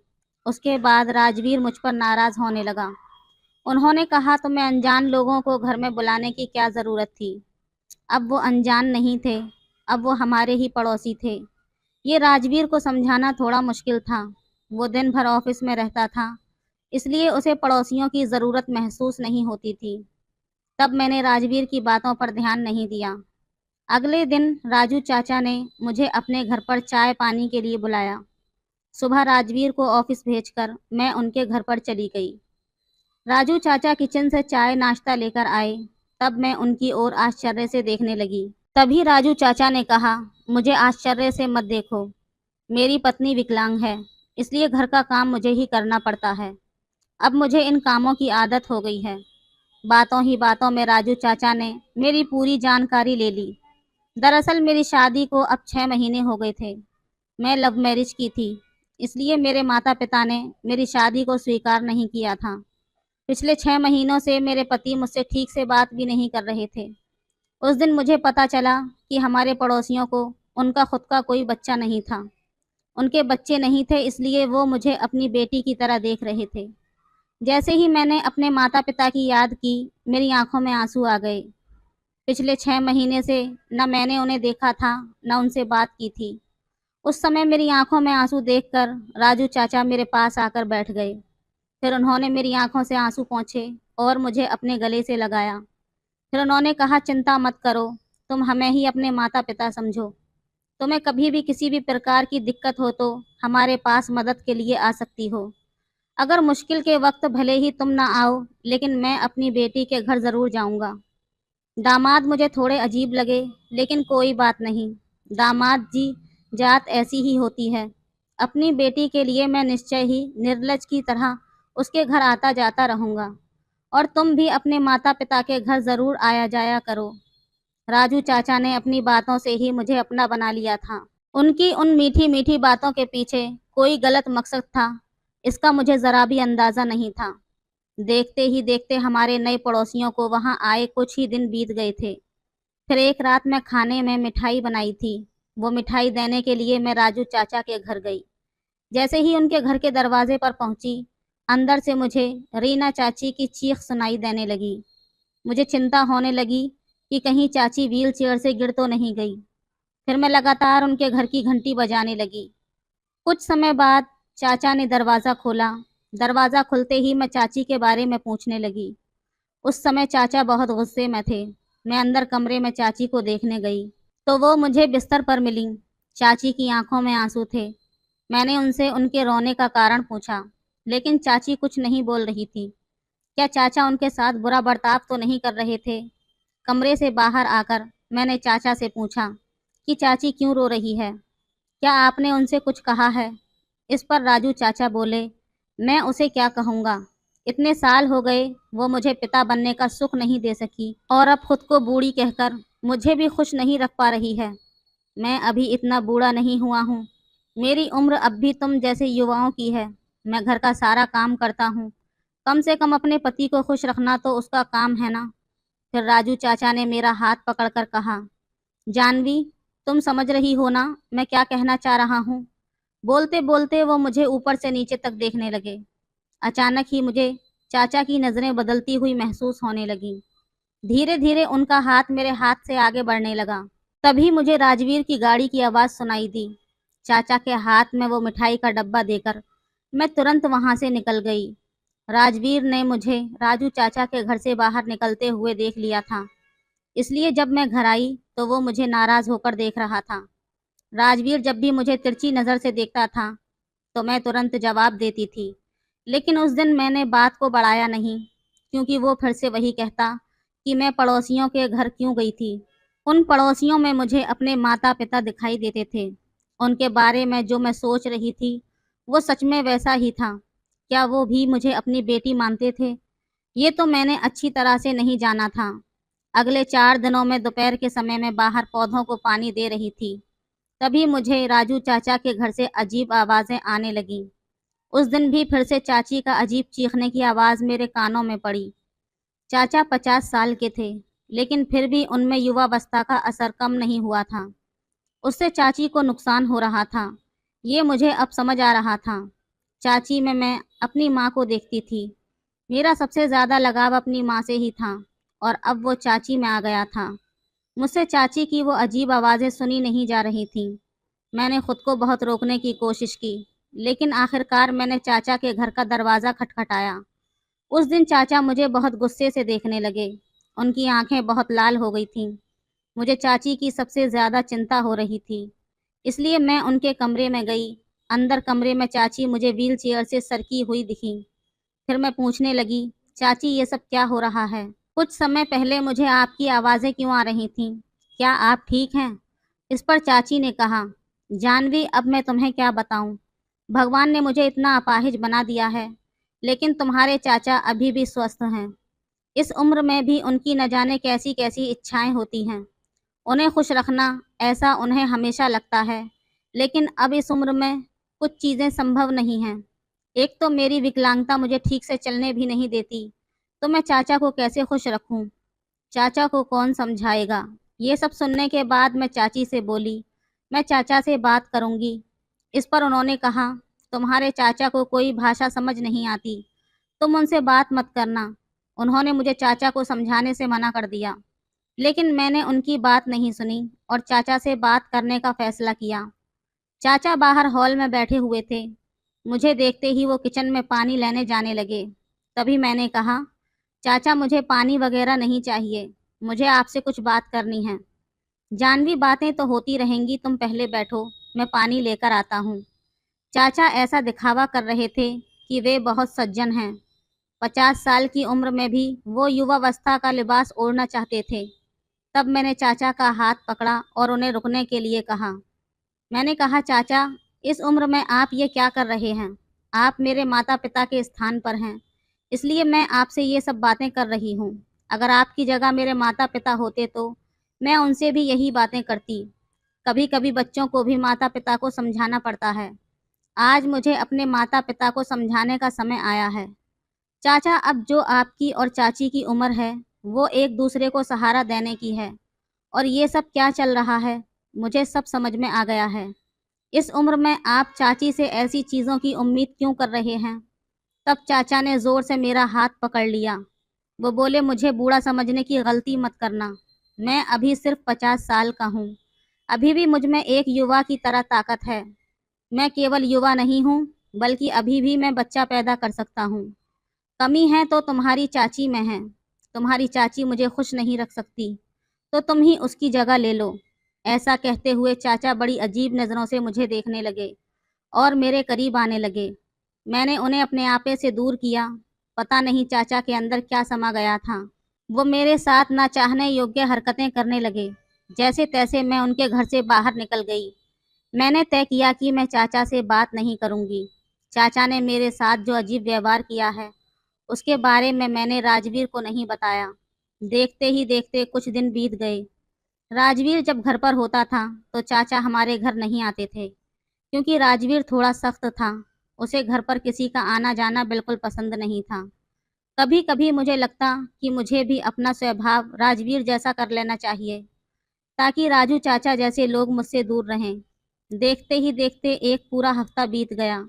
उसके बाद राजवीर मुझ पर नाराज होने लगा। उन्होंने कहा, तुम्हें अनजान लोगों को घर में बुलाने की क्या ज़रूरत थी। अब वो अनजान नहीं थे, अब वो हमारे ही पड़ोसी थे। ये राजवीर को समझाना थोड़ा मुश्किल था। वो दिन भर ऑफिस में रहता था, इसलिए उसे पड़ोसियों की ज़रूरत महसूस नहीं होती थी। तब मैंने राजवीर की बातों पर ध्यान नहीं दिया। अगले दिन राजू चाचा ने मुझे अपने घर पर चाय पानी के लिए बुलाया। सुबह राजवीर को ऑफिस भेजकर मैं उनके घर पर चली गई। राजू चाचा किचन से चाय नाश्ता लेकर आए। तब मैं उनकी ओर आश्चर्य से देखने लगी। तभी राजू चाचा ने कहा, मुझे आश्चर्य से मत देखो। मेरी पत्नी विकलांग है, इसलिए घर का काम मुझे ही करना पड़ता है। अब मुझे इन कामों की आदत हो गई है। बातों ही बातों में राजू चाचा ने मेरी पूरी जानकारी ले ली। दरअसल मेरी शादी को अब 6 महीने हो गए थे। मैं लव मैरिज की थी, इसलिए मेरे माता पिता ने मेरी शादी को स्वीकार नहीं किया था। पिछले 6 महीनों से मेरे पति मुझसे ठीक से बात भी नहीं कर रहे थे। उस दिन मुझे पता चला कि हमारे पड़ोसियों को उनका खुद का कोई बच्चा नहीं था। उनके बच्चे नहीं थे, इसलिए वो मुझे अपनी बेटी की तरह देख रहे थे। जैसे ही मैंने अपने माता पिता की याद की, मेरी आंखों में आंसू आ गए। पिछले 6 महीने से न मैंने उन्हें देखा था, न उनसे बात की थी। उस समय मेरी आंखों में आंसू देखकर राजू चाचा मेरे पास आकर बैठ गए। फिर उन्होंने मेरी आंखों से आंसू पोंछे और मुझे अपने गले से लगाया। फिर उन्होंने कहा, चिंता मत करो, तुम हमें ही अपने माता पिता समझो। तुम्हें कभी भी किसी भी प्रकार की दिक्कत हो तो हमारे पास मदद के लिए आ सकती हो। अगर मुश्किल के वक्त भले ही तुम ना आओ, लेकिन मैं अपनी बेटी के घर ज़रूर जाऊंगा। दामाद मुझे थोड़े अजीब लगे, लेकिन कोई बात नहीं। दामाद जी जात ऐसी ही होती है। अपनी बेटी के लिए मैं निश्चय ही निर्लज की तरह उसके घर आता जाता रहूंगा। और तुम भी अपने माता पिता के घर ज़रूर आया जाया करो। राजू चाचा ने अपनी बातों से ही मुझे अपना बना लिया था। उनकी उन मीठी मीठी बातों के पीछे कोई गलत मकसद था, इसका मुझे ज़रा भी अंदाज़ा नहीं था। देखते ही देखते हमारे नए पड़ोसियों को वहां आए कुछ ही दिन बीत गए थे। फिर एक रात मैं खाने में मिठाई बनाई थी। वो मिठाई देने के लिए मैं राजू चाचा के घर गई। जैसे ही उनके घर के दरवाजे पर पहुंची, अंदर से मुझे रीना चाची की चीख सुनाई देने लगी। मुझे चिंता होने लगी कि कहीं चाची व्हील चेयर से गिर तो नहीं गई। फिर मैं लगातार उनके घर की घंटी बजाने लगी। कुछ समय बाद चाचा ने दरवाज़ा खोला। दरवाज़ा खुलते ही मैं चाची के बारे में पूछने लगी। उस समय चाचा बहुत गुस्से में थे। मैं अंदर कमरे में चाची को देखने गई तो वो मुझे बिस्तर पर मिली। चाची की आंखों में आंसू थे। मैंने उनसे उनके रोने का कारण पूछा, लेकिन चाची कुछ नहीं बोल रही थी। क्या चाचा उनके साथ बुरा बर्ताव तो नहीं कर रहे थे? कमरे से बाहर आकर मैंने चाचा से पूछा कि चाची क्यों रो रही है? क्या आपने उनसे कुछ कहा है? इस पर राजू चाचा बोले, मैं उसे क्या कहूँगा। इतने साल हो गए वो मुझे पिता बनने का सुख नहीं दे सकी और अब खुद को बूढ़ी कहकर मुझे भी खुश नहीं रख पा रही है। मैं अभी इतना बूढ़ा नहीं हुआ हूँ। मेरी उम्र अब भी तुम जैसे युवाओं की है। मैं घर का सारा काम करता हूँ। कम से कम अपने पति को खुश रखना तो उसका काम है ना। फिर राजू चाचा ने मेरा हाथ पकड़कर कहा, जानवी, तुम समझ रही हो ना मैं क्या कहना चाह रहा हूँ। बोलते बोलते वो मुझे ऊपर से नीचे तक देखने लगे। अचानक ही मुझे चाचा की नज़रें बदलती हुई महसूस होने लगीं। धीरे धीरे उनका हाथ मेरे हाथ से आगे बढ़ने लगा। तभी मुझे राजवीर की गाड़ी की आवाज़ सुनाई दी। चाचा के हाथ में वो मिठाई का डब्बा देकर मैं तुरंत वहां से निकल गई। राजवीर ने मुझे राजू चाचा के घर से बाहर निकलते हुए देख लिया था। इसलिए जब मैं घर आई तो वो मुझे नाराज़ होकर देख रहा था। राजवीर जब भी मुझे तिरछी नज़र से देखता था तो मैं तुरंत जवाब देती थी, लेकिन उस दिन मैंने बात को बढ़ाया नहीं, क्योंकि वो फिर से वही कहता कि मैं पड़ोसियों के घर क्यों गई थी। उन पड़ोसियों में मुझे अपने माता-पिता दिखाई देते थे। उनके बारे में जो मैं सोच रही थी, वो सच में वैसा ही था। क्या वो भी मुझे अपनी बेटी मानते थे? ये तो मैंने अच्छी तरह से नहीं जाना था। अगले 4 दिनों में दोपहर के समय में बाहर पौधों को पानी दे रही थी। तभी मुझे राजू चाचा के घर से अजीब आवाज़ें आने लगीं। उस दिन भी फिर से चाची का अजीब चीखने की आवाज़ मेरे कानों में पड़ी। चाचा 50 साल के थे, लेकिन फिर भी उनमें युवावस्था का असर कम नहीं हुआ था। उससे चाची को नुकसान हो रहा था, ये मुझे अब समझ आ रहा था। चाची में मैं अपनी माँ को देखती थी। मेरा सबसे ज़्यादा लगाव अपनी माँ से ही था, और अब वो चाची में आ गया था। मुझसे चाची की वो अजीब आवाज़ें सुनी नहीं जा रही थीं। मैंने खुद को बहुत रोकने की कोशिश की, लेकिन आखिरकार मैंने चाचा के घर का दरवाज़ा खटखटाया। उस दिन चाचा मुझे बहुत गुस्से से देखने लगे। उनकी आंखें बहुत लाल हो गई थीं। मुझे चाची की सबसे ज़्यादा चिंता हो रही थी, इसलिए मैं उनके कमरे में गई। अंदर कमरे में चाची मुझे व्हील चेयर से सरकी हुई दिखी। फिर मैं पूछने लगी, चाची ये सब क्या हो रहा है? कुछ समय पहले मुझे आपकी आवाज़ें क्यों आ रही थीं? क्या आप ठीक हैं? इस पर चाची ने कहा, जानवी अब मैं तुम्हें क्या बताऊं? भगवान ने मुझे इतना अपाहिज बना दिया है, लेकिन तुम्हारे चाचा अभी भी स्वस्थ हैं। इस उम्र में भी उनकी न जाने कैसी कैसी इच्छाएं होती हैं। उन्हें खुश रखना, ऐसा उन्हें हमेशा लगता है, लेकिन अब इस उम्र में कुछ चीज़ें संभव नहीं हैं। एक तो मेरी विकलांगता मुझे ठीक से चलने भी नहीं देती, तो मैं चाचा को कैसे खुश रखूं? चाचा को कौन समझाएगा? ये सब सुनने के बाद मैं चाची से बोली, मैं चाचा से बात करूंगी। इस पर उन्होंने कहा, तुम्हारे चाचा को कोई भाषा समझ नहीं आती, तुम उनसे बात मत करना। उन्होंने मुझे चाचा को समझाने से मना कर दिया, लेकिन मैंने उनकी बात नहीं सुनी और चाचा से बात करने का फैसला किया। चाचा बाहर हॉल में बैठे हुए थे। मुझे देखते ही वो किचन में पानी लेने जाने लगे। तभी मैंने कहा, चाचा मुझे पानी वगैरह नहीं चाहिए, मुझे आपसे कुछ बात करनी है। जानवी बातें तो होती रहेंगी, तुम पहले बैठो, मैं पानी लेकर आता हूँ। चाचा ऐसा दिखावा कर रहे थे कि वे बहुत सज्जन हैं। 50 साल की उम्र में भी वो युवावस्था का लिबास ओढ़ना चाहते थे। तब मैंने चाचा का हाथ पकड़ा और उन्हें रुकने के लिए कहा। मैंने कहा, चाचा इस उम्र में आप ये क्या कर रहे हैं? आप मेरे माता पिता के स्थान पर हैं, इसलिए मैं आपसे ये सब बातें कर रही हूँ। अगर आपकी जगह मेरे माता पिता होते तो मैं उनसे भी यही बातें करती। कभी कभी बच्चों को भी माता पिता को समझाना पड़ता है। आज मुझे अपने माता पिता को समझाने का समय आया है। चाचा अब जो आपकी और चाची की उम्र है, वो एक दूसरे को सहारा देने की है। और ये सब क्या चल रहा है, मुझे सब समझ में आ गया है। इस उम्र में आप चाची से ऐसी चीज़ों की उम्मीद क्यों कर रहे हैं? तब चाचा ने ज़ोर से मेरा हाथ पकड़ लिया। वो बोले, मुझे बूढ़ा समझने की गलती मत करना। मैं अभी सिर्फ 50 साल का हूँ। अभी भी मुझ में एक युवा की तरह ताकत है। मैं केवल युवा नहीं हूँ, बल्कि अभी भी मैं बच्चा पैदा कर सकता हूँ। कमी है तो तुम्हारी चाची में है। तुम्हारी चाची मुझे खुश नहीं रख सकती, तो तुम ही उसकी जगह ले लो। ऐसा कहते हुए चाचा बड़ी अजीब नज़रों से मुझे देखने लगे और मेरे करीब आने लगे। मैंने उन्हें अपने आपे से दूर किया। पता नहीं चाचा के अंदर क्या समा गया था। वो मेरे साथ ना चाहने योग्य हरकतें करने लगे। जैसे तैसे मैं उनके घर से बाहर निकल गई। मैंने तय किया कि मैं चाचा से बात नहीं करूंगी। चाचा ने मेरे साथ जो अजीब व्यवहार किया है, उसके बारे में मैंने राजवीर को नहीं बताया। देखते ही देखते कुछ दिन बीत गए। राजवीर जब घर पर होता था तो चाचा हमारे घर नहीं आते थे, क्योंकि राजवीर थोड़ा सख्त था। उसे घर पर किसी का आना जाना बिल्कुल पसंद नहीं था। कभी कभी मुझे लगता कि मुझे भी अपना स्वभाव राजवीर जैसा कर लेना चाहिए, ताकि राजू चाचा जैसे लोग मुझसे दूर रहें। देखते ही देखते एक पूरा हफ्ता बीत गया।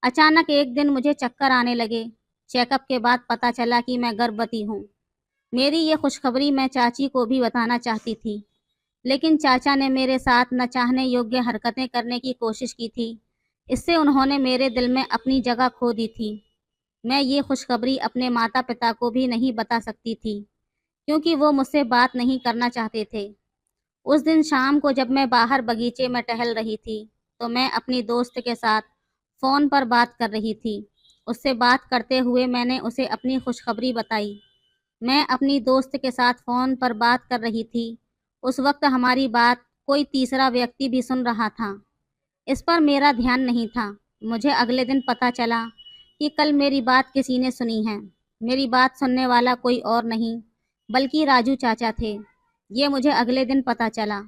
अचानक एक दिन मुझे चक्कर आने लगे। चेकअप के बाद पता चला कि मैं गर्भवती हूँ। मेरी ये खुशखबरी मैं चाची को भी बताना चाहती थी, लेकिन चाचा ने मेरे साथ न चाहने योग्य हरकतें करने की कोशिश की थी। इससे उन्होंने मेरे दिल में अपनी जगह खो दी थी। मैं ये खुशखबरी अपने माता पिता को भी नहीं बता सकती थी, क्योंकि वो मुझसे बात नहीं करना चाहते थे। उस दिन शाम को जब मैं बाहर बगीचे में टहल रही थी, तो मैं अपनी दोस्त के साथ फ़ोन पर बात कर रही थी। उससे बात करते हुए मैंने उसे अपनी खुशखबरी बताई। मैं अपनी दोस्त के साथ फ़ोन पर बात कर रही थी। उस वक्त हमारी बात कोई तीसरा व्यक्ति भी सुन रहा था। इस पर मेरा ध्यान नहीं था। मुझे अगले दिन पता चला कि कल मेरी बात किसी ने सुनी है। मेरी बात सुनने वाला कोई और नहीं, बल्कि राजू चाचा थे। ये मुझे अगले दिन पता चला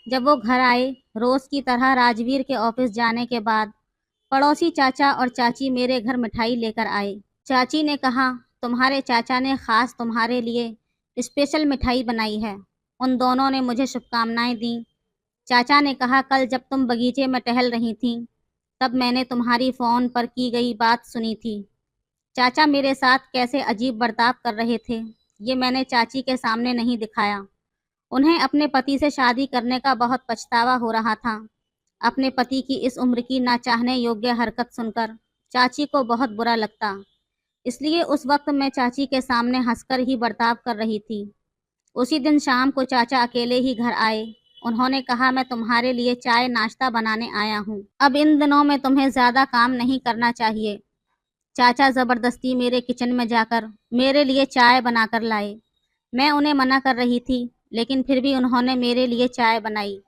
जब वो घर आए। रोज़ की तरह राजवीर के ऑफिस जाने के बाद पड़ोसी चाचा और चाची मेरे घर मिठाई लेकर आए। चाची ने कहा, तुम्हारे चाचा ने खास तुम्हारे लिए स्पेशल मिठाई बनाई है। उन दोनों ने मुझे शुभकामनाएं दी। चाचा ने कहा, कल जब तुम बगीचे में टहल रही थीं, तब मैंने तुम्हारी फ़ोन पर की गई बात सुनी थी। चाचा मेरे साथ कैसे अजीब बर्ताव कर रहे थे, ये मैंने चाची के सामने नहीं दिखाया। उन्हें अपने पति से शादी करने का बहुत पछतावा हो रहा था। अपने पति की इस उम्र की ना चाहने योग्य हरकत सुनकर चाची को बहुत बुरा लगता। इसलिए उस वक्त मैं चाची के सामने हंसकर ही बर्ताव कर रही थी। उसी दिन शाम को चाचा अकेले ही घर आए। उन्होंने कहा, मैं तुम्हारे लिए चाय नाश्ता बनाने आया हूँ। अब इन दिनों में तुम्हें ज़्यादा काम नहीं करना चाहिए। चाचा ज़बरदस्ती मेरे किचन में जाकर मेरे लिए चाय बनाकर लाए। मैं उन्हें मना कर रही थी, लेकिन फिर भी उन्होंने मेरे लिए चाय बनाई।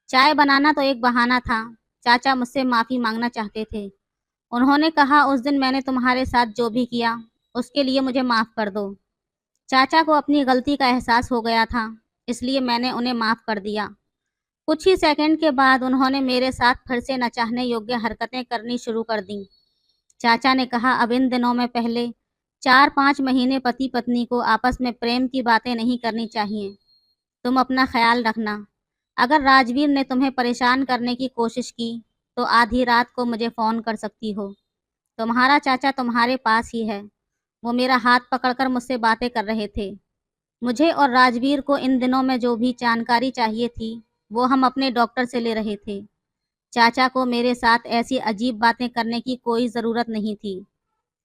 चाय बनाना तो एक बहाना था। चाचा मुझसे माफ़ी मांगना चाहते थे। उन्होंने कहा, उस दिन मैंने तुम्हारे साथ जो भी किया, उसके लिए मुझे माफ़ कर दो। चाचा को अपनी गलती का एहसास हो गया था, इसलिए मैंने उन्हें माफ़ कर दिया। कुछ ही सेकंड के बाद उन्होंने मेरे साथ फिर से न चाहने योग्य हरकतें करनी शुरू कर दीं। चाचा ने कहा, अब इन दिनों में पहले 4-5 महीने पति पत्नी को आपस में प्रेम की बातें नहीं करनी चाहिए। तुम अपना ख्याल रखना। अगर राजवीर ने तुम्हें परेशान करने की कोशिश की, तो आधी रात को मुझे फ़ोन कर सकती हो। तुम्हारा चाचा तुम्हारे पास ही है। वो मेरा हाथ पकड़कर मुझसे बातें कर रहे थे। मुझे और राजवीर को इन दिनों में जो भी जानकारी चाहिए थी, वो हम अपने डॉक्टर से ले रहे थे। चाचा को मेरे साथ ऐसी अजीब बातें करने की कोई ज़रूरत नहीं थी।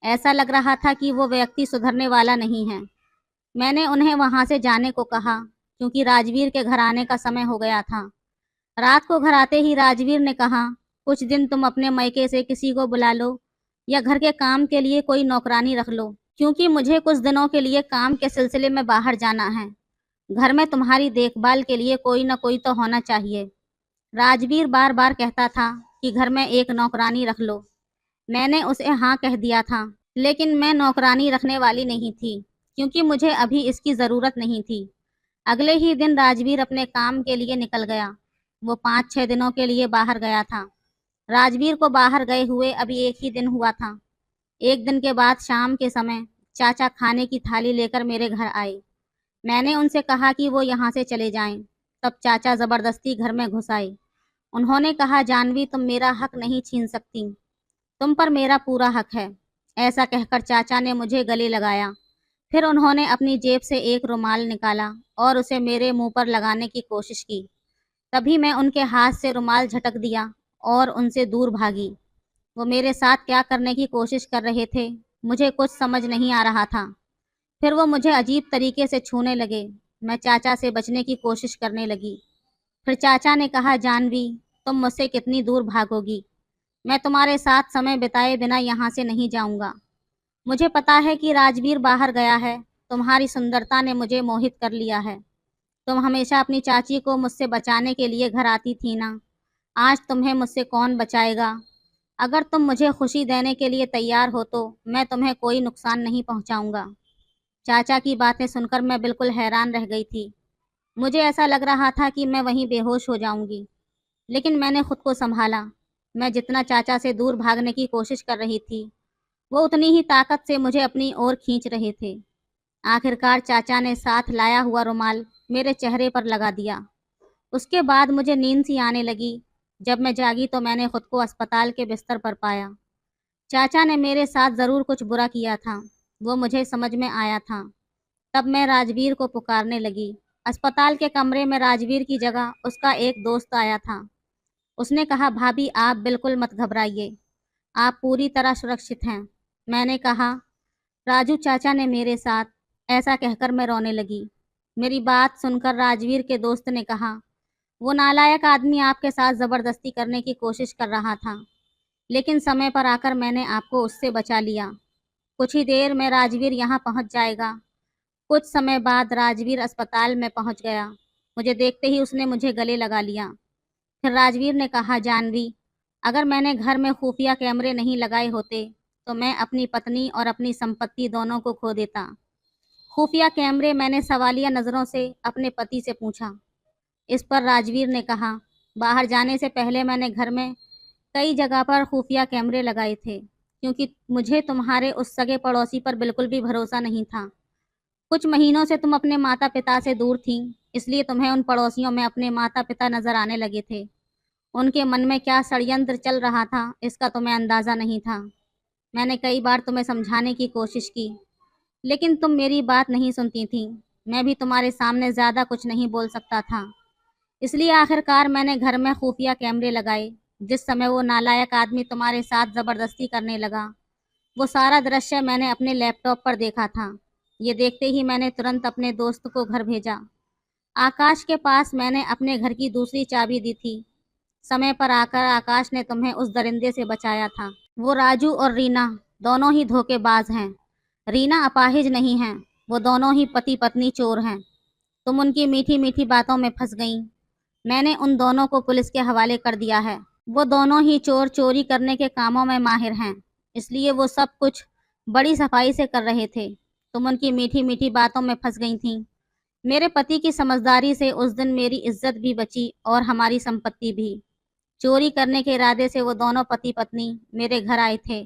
ऐसा लग रहा था कि वो व्यक्ति सुधरने वाला नहीं है। मैंने उन्हें वहाँ से जाने को कहा, क्योंकि राजवीर के घर आने का समय हो गया था। रात को घर आते ही राजवीर ने कहा, कुछ दिन तुम अपने मायके से किसी को बुला लो या घर के काम के लिए कोई नौकरानी रख लो, क्योंकि मुझे कुछ दिनों के लिए काम के सिलसिले में बाहर जाना है। घर में तुम्हारी देखभाल के लिए कोई न कोई तो होना चाहिए। राजवीर बार बार कहता था कि घर में एक नौकरानी रख लो। मैंने उसे हाँ कह दिया था, लेकिन मैं नौकरानी रखने वाली नहीं थी, क्योंकि मुझे अभी इसकी ज़रूरत नहीं थी। अगले ही दिन राजवीर अपने काम के लिए निकल गया। वो 5-6 दिनों के लिए बाहर गया था। राजवीर को बाहर गए हुए अभी एक ही दिन हुआ था। एक दिन के बाद शाम के समय चाचा खाने की थाली लेकर मेरे घर आए। मैंने उनसे कहा कि वो यहाँ से चले जाएं। तब चाचा ज़बरदस्ती घर में घुस आए। उन्होंने कहा, जानवी, तुम मेरा हक नहीं छीन सकती। तुम पर मेरा पूरा हक है। ऐसा कहकर चाचा ने मुझे गले लगाया। फिर उन्होंने अपनी जेब से एक रुमाल निकाला और उसे मेरे मुंह पर लगाने की कोशिश की। तभी मैं उनके हाथ से रुमाल झटक दिया और उनसे दूर भागी। वो मेरे साथ क्या करने की कोशिश कर रहे थे, मुझे कुछ समझ नहीं आ रहा था। फिर वो मुझे अजीब तरीके से छूने लगे। मैं चाचा से बचने की कोशिश करने लगी। फिर चाचा ने कहा, जानवी, तुम मुझसे कितनी दूर भागोगी? मैं तुम्हारे साथ समय बिताए बिना यहाँ से नहीं जाऊँगा। मुझे पता है कि राजवीर बाहर गया है। तुम्हारी सुंदरता ने मुझे मोहित कर लिया है। तुम हमेशा अपनी चाची को मुझसे बचाने के लिए घर आती थी ना। आज तुम्हें मुझसे कौन बचाएगा? अगर तुम मुझे खुशी देने के लिए तैयार हो तो मैं तुम्हें कोई नुकसान नहीं पहुंचाऊंगा। चाचा की बातें सुनकर मैं बिल्कुल हैरान रह गई थी। मुझे ऐसा लग रहा था कि मैं वहीं बेहोश हो जाऊंगी, लेकिन मैंने खुद को संभाला। मैं जितना चाचा से दूर भागने की कोशिश कर रही थी, वो उतनी ही ताकत से मुझे अपनी ओर खींच रहे थे। आखिरकार चाचा ने साथ लाया हुआ रुमाल मेरे चेहरे पर लगा दिया। उसके बाद मुझे नींद सी आने लगी। जब मैं जागी तो मैंने खुद को अस्पताल के बिस्तर पर पाया। चाचा ने मेरे साथ ज़रूर कुछ बुरा किया था, वो मुझे समझ में आया था। तब मैं राजवीर को पुकारने लगी। अस्पताल के कमरे में राजवीर की जगह उसका एक दोस्त आया था। उसने कहा, भाभी, आप बिल्कुल मत घबराइए, आप पूरी तरह सुरक्षित हैं। मैंने कहा, राजू चाचा ने मेरे साथ ऐसा कहकर मैं रोने लगी। मेरी बात सुनकर राजवीर के दोस्त ने कहा, वो नालायक आदमी आपके साथ ज़बरदस्ती करने की कोशिश कर रहा था, लेकिन समय पर आकर मैंने आपको उससे बचा लिया। कुछ ही देर में राजवीर यहाँ पहुँच जाएगा। कुछ समय बाद राजवीर अस्पताल में पहुँच गया। मुझे देखते ही उसने मुझे गले लगा लिया। फिर राजवीर ने कहा, जानवी, अगर मैंने घर में खुफिया कैमरे नहीं लगाए होते तो मैं अपनी पत्नी और अपनी संपत्ति दोनों को खो देता। खुफिया कैमरे, मैंने सवालिया नज़रों से अपने पति से पूछा। इस पर राजवीर ने कहा, बाहर जाने से पहले मैंने घर में कई जगह पर खुफिया कैमरे लगाए थे, क्योंकि मुझे तुम्हारे उस सगे पड़ोसी पर बिल्कुल भी भरोसा नहीं था। कुछ महीनों से तुम अपने माता पिता से दूर थीं, इसलिए तुम्हें उन पड़ोसियों में अपने माता पिता नजर आने लगे थे। उनके मन में क्या षड्यंत्र चल रहा था, इसका तुम्हें अंदाज़ा नहीं था। मैंने कई बार तुम्हें समझाने की कोशिश की, लेकिन तुम मेरी बात नहीं सुनती थीं। मैं भी तुम्हारे सामने ज़्यादा कुछ नहीं बोल सकता था, इसलिए आखिरकार मैंने घर में खुफिया कैमरे लगाए। जिस समय वो नालायक आदमी तुम्हारे साथ ज़बरदस्ती करने लगा, वो सारा दृश्य मैंने अपने लैपटॉप पर देखा था। ये देखते ही मैंने तुरंत अपने दोस्त को घर भेजा। आकाश के पास मैंने अपने घर की दूसरी चाबी दी थी। समय पर आकर आकाश ने तुम्हें उस दरिंदे से बचाया था। वो राजू और रीना दोनों ही धोखेबाज हैं। रीना अपाहिज नहीं है, वो दोनों ही पति पत्नी चोर हैं। तुम उनकी मीठी मीठी बातों में फंस गईं। मैंने उन दोनों को पुलिस के हवाले कर दिया है। वो दोनों ही चोर चोरी करने के कामों में माहिर हैं, इसलिए वो सब कुछ बड़ी सफाई से कर रहे थे। तुम उनकी मीठी मीठी बातों में फंस गई थीं। मेरे पति की समझदारी से उस दिन मेरी इज्जत भी बची और हमारी संपत्ति भी। चोरी करने के इरादे से वो दोनों पति पत्नी मेरे घर आए थे।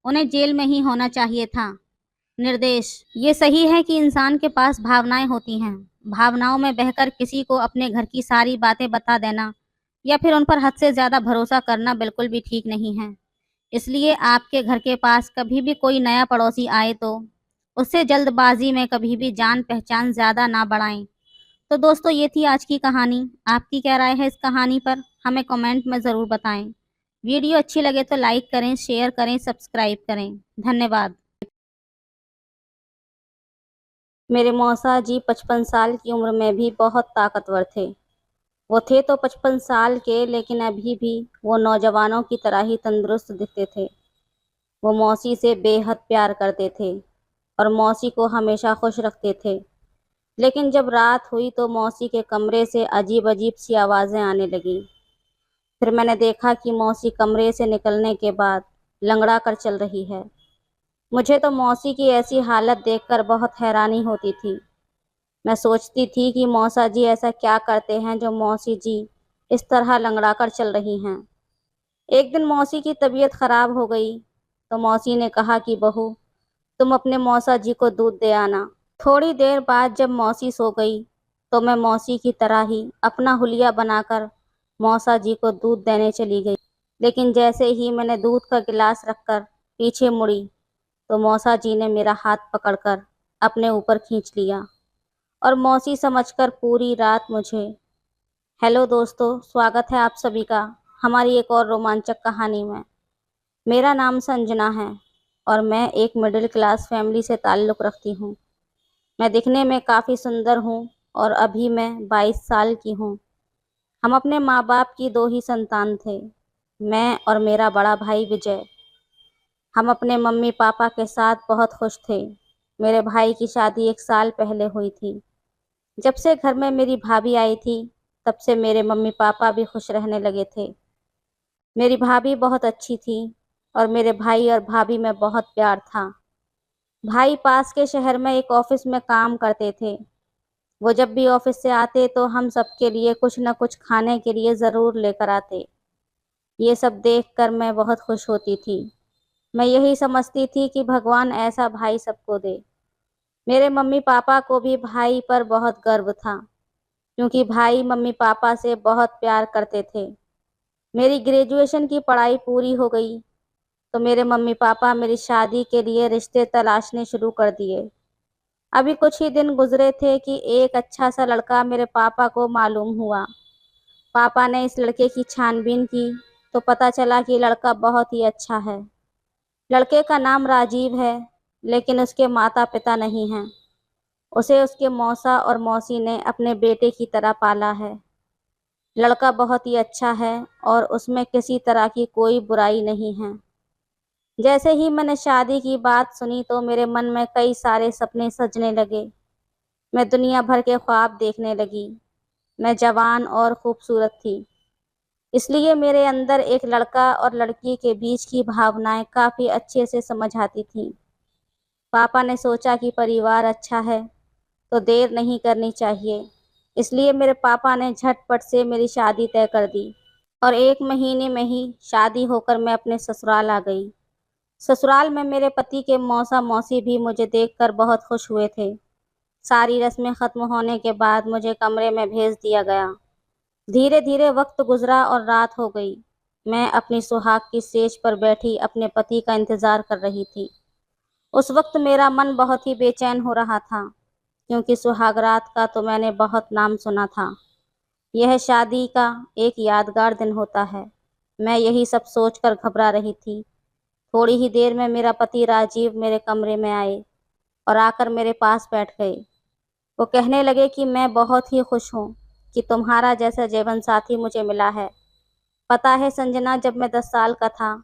उन्हें जेल में ही होना चाहिए था। निर्देश, ये सही है कि इंसान के पास भावनाएं होती हैं। भावनाओं में बहकर किसी को अपने घर की सारी बातें बता देना या फिर उन पर हद से ज़्यादा भरोसा करना बिल्कुल भी ठीक नहीं है। इसलिए आपके घर के पास कभी भी कोई नया पड़ोसी आए तो उससे जल्दबाजी में कभी भी जान पहचान ज़्यादा ना बढ़ाएं। तो दोस्तों, ये थी आज की कहानी। आपकी क्या राय है इस कहानी पर, हमें कमेंट में ज़रूर बताएं। वीडियो अच्छी लगे तो लाइक करें, शेयर करें, सब्सक्राइब करें। धन्यवाद। मेरे मौसा जी 55 साल की उम्र में भी बहुत ताकतवर थे। वो थे तो 55 साल के, लेकिन अभी भी वो नौजवानों की तरह ही तंदुरुस्त दिखते थे। वो मौसी से बेहद प्यार करते थे और मौसी को हमेशा खुश रखते थे। लेकिन जब रात हुई तो मौसी के कमरे से अजीब अजीब सी आवाज़ें आने लगीं। फिर मैंने देखा कि मौसी कमरे से निकलने के बाद लंगड़ा कर चल रही है। मुझे तो मौसी की ऐसी हालत देखकर बहुत हैरानी होती थी। मैं सोचती थी कि मौसा जी ऐसा क्या करते हैं जो मौसी जी इस तरह लंगड़ा कर चल रही हैं। एक दिन मौसी की तबीयत खराब हो गई तो मौसी ने कहा कि बहू, तुम अपने मौसा जी को दूध दे आना। थोड़ी देर बाद जब मौसी सो गई तो मैं मौसी की तरह ही अपना हुलिया बनाकर मौसा जी को दूध देने चली गई। लेकिन जैसे ही मैंने दूध का गिलास रखकर पीछे मुड़ी तो मौसा जी ने मेरा हाथ पकड़कर अपने ऊपर खींच लिया और मौसी समझकर पूरी रात मुझे। हेलो दोस्तों, स्वागत है आप सभी का हमारी एक और रोमांचक कहानी में। मेरा नाम संजना है और मैं एक मिडिल क्लास फैमिली से ताल्लुक़ रखती हूँ। मैं दिखने में काफ़ी सुंदर हूँ और अभी मैं 22 साल की हूँ। हम अपने माँ बाप की दो ही संतान थे, मैं और मेरा बड़ा भाई विजय। हम अपने मम्मी पापा के साथ बहुत खुश थे। मेरे भाई की शादी 1 साल पहले हुई थी। जब से घर में मेरी भाभी आई थी तब से मेरे मम्मी पापा भी खुश रहने लगे थे। मेरी भाभी बहुत अच्छी थी और मेरे भाई और भाभी में बहुत प्यार था। भाई पास के शहर में एक ऑफिस में काम करते थे। वो जब भी ऑफिस से आते तो हम सबके लिए कुछ न कुछ खाने के लिए ज़रूर लेकर आते। ये सब देखकर मैं बहुत खुश होती थी। मैं यही समझती थी कि भगवान ऐसा भाई सबको दे। मेरे मम्मी पापा को भी भाई पर बहुत गर्व था, क्योंकि भाई मम्मी पापा से बहुत प्यार करते थे। मेरी ग्रेजुएशन की पढ़ाई पूरी हो गई तो मेरे मम्मी पापा मेरी शादी के लिए रिश्ते तलाशने शुरू कर दिए। अभी कुछ ही दिन गुजरे थे कि एक अच्छा सा लड़का मेरे पापा को मालूम हुआ। पापा ने इस लड़के की छानबीन की तो पता चला कि लड़का बहुत ही अच्छा है। लड़के का नाम राजीव है, लेकिन उसके माता पिता नहीं हैं। उसे उसके मौसा और मौसी ने अपने बेटे की तरह पाला है। लड़का बहुत ही अच्छा है और उसमें किसी तरह की कोई बुराई नहीं है। जैसे ही मैंने शादी की बात सुनी तो मेरे मन में कई सारे सपने सजने लगे। मैं दुनिया भर के ख्वाब देखने लगी। मैं जवान और खूबसूरत थी, इसलिए मेरे अंदर एक लड़का और लड़की के बीच की भावनाएं काफ़ी अच्छे से समझ आती थीं। पापा ने सोचा कि परिवार अच्छा है तो देर नहीं करनी चाहिए, इसलिए मेरे पापा ने झटपट से मेरी शादी तय कर दी और 1 महीने में ही शादी होकर मैं अपने ससुराल आ गई। ससुराल में मेरे पति के मौसा मौसी भी मुझे देखकर बहुत खुश हुए थे। सारी रस्में खत्म होने के बाद मुझे कमरे में भेज दिया गया। धीरे धीरे वक्त गुजरा और रात हो गई। मैं अपनी सुहाग की सेज पर बैठी अपने पति का इंतजार कर रही थी। उस वक्त मेरा मन बहुत ही बेचैन हो रहा था, क्योंकि सुहाग रात का तो मैंने बहुत नाम सुना था। यह शादी का एक यादगार दिन होता है। मैं यही सब सोचकर घबरा रही थी। थोड़ी ही देर में मेरा पति राजीव मेरे कमरे में आए और आकर मेरे पास बैठ गए। वो कहने लगे कि मैं बहुत ही खुश हूँ कि तुम्हारा जैसा जीवन साथी मुझे मिला है। पता है संजना, जब मैं 10 साल का था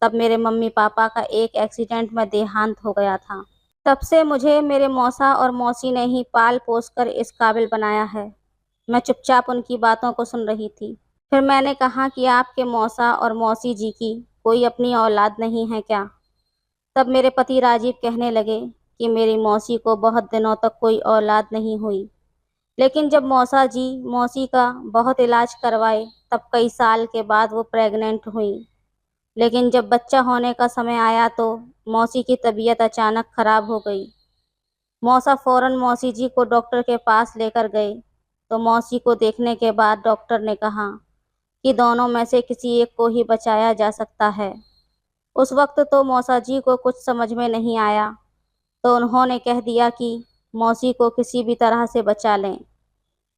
तब मेरे मम्मी पापा का एक एक्सीडेंट में देहांत हो गया था। तब से मुझे मेरे मौसा और मौसी ने ही पाल पोस कर इस काबिल बनाया है। मैं चुपचाप उनकी बातों को सुन रही थी। फिर मैंने कहा कि आपके मौसा और मौसी जी की कोई अपनी औलाद नहीं है क्या? तब मेरे पति राजीव कहने लगे कि मेरी मौसी को बहुत दिनों तक कोई औलाद नहीं हुई, लेकिन जब मौसा जी मौसी का बहुत इलाज करवाए तब कई साल के बाद वो प्रेग्नेंट हुई। लेकिन जब बच्चा होने का समय आया तो मौसी की तबीयत अचानक खराब हो गई। मौसा फौरन मौसी जी को डॉक्टर के पास लेकर गए, तो मौसी को देखने के बाद डॉक्टर ने कहा कि दोनों में से किसी एक को ही बचाया जा सकता है। उस वक्त तो मौसा जी को कुछ समझ में नहीं आया, तो उन्होंने कह दिया कि मौसी को किसी भी तरह से बचा लें।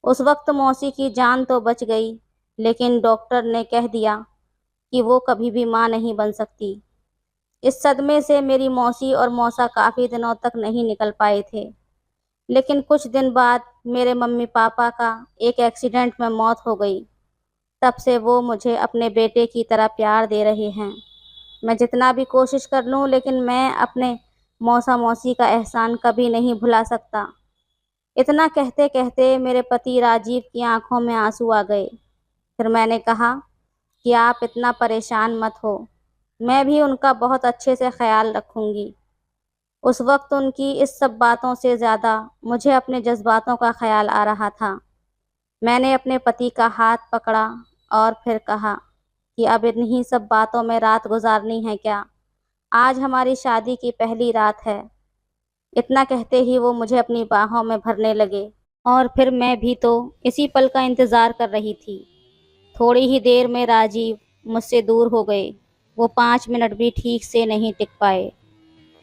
उस वक्त मौसी की जान तो बच गई, लेकिन डॉक्टर ने कह दिया कि वो कभी भी मां नहीं बन सकती। इस सदमे से मेरी मौसी और मौसा काफ़ी दिनों तक नहीं निकल पाए थे। लेकिन कुछ दिन बाद मेरे मम्मी पापा का एक एक्सीडेंट में मौत हो गई। तब से वो मुझे अपने बेटे की तरह प्यार दे रहे हैं। मैं जितना भी कोशिश कर लूं, लेकिन मैं अपने मौसा मौसी का एहसान कभी नहीं भुला सकता। इतना कहते कहते मेरे पति राजीव की आंखों में आंसू आ गए। फिर मैंने कहा कि आप इतना परेशान मत हो, मैं भी उनका बहुत अच्छे से ख्याल रखूंगी। उस वक्त उनकी इस सब बातों से ज़्यादा मुझे अपने जज्बातों का ख्याल आ रहा था। मैंने अपने पति का हाथ पकड़ा और फिर कहा कि अब इन्हीं सब बातों में रात गुजारनी है क्या? आज हमारी शादी की पहली रात है। इतना कहते ही वो मुझे अपनी बाहों में भरने लगे और फिर मैं भी तो इसी पल का इंतज़ार कर रही थी। थोड़ी ही देर में राजीव मुझसे दूर हो गए। वो 5 मिनट भी ठीक से नहीं टिक पाए।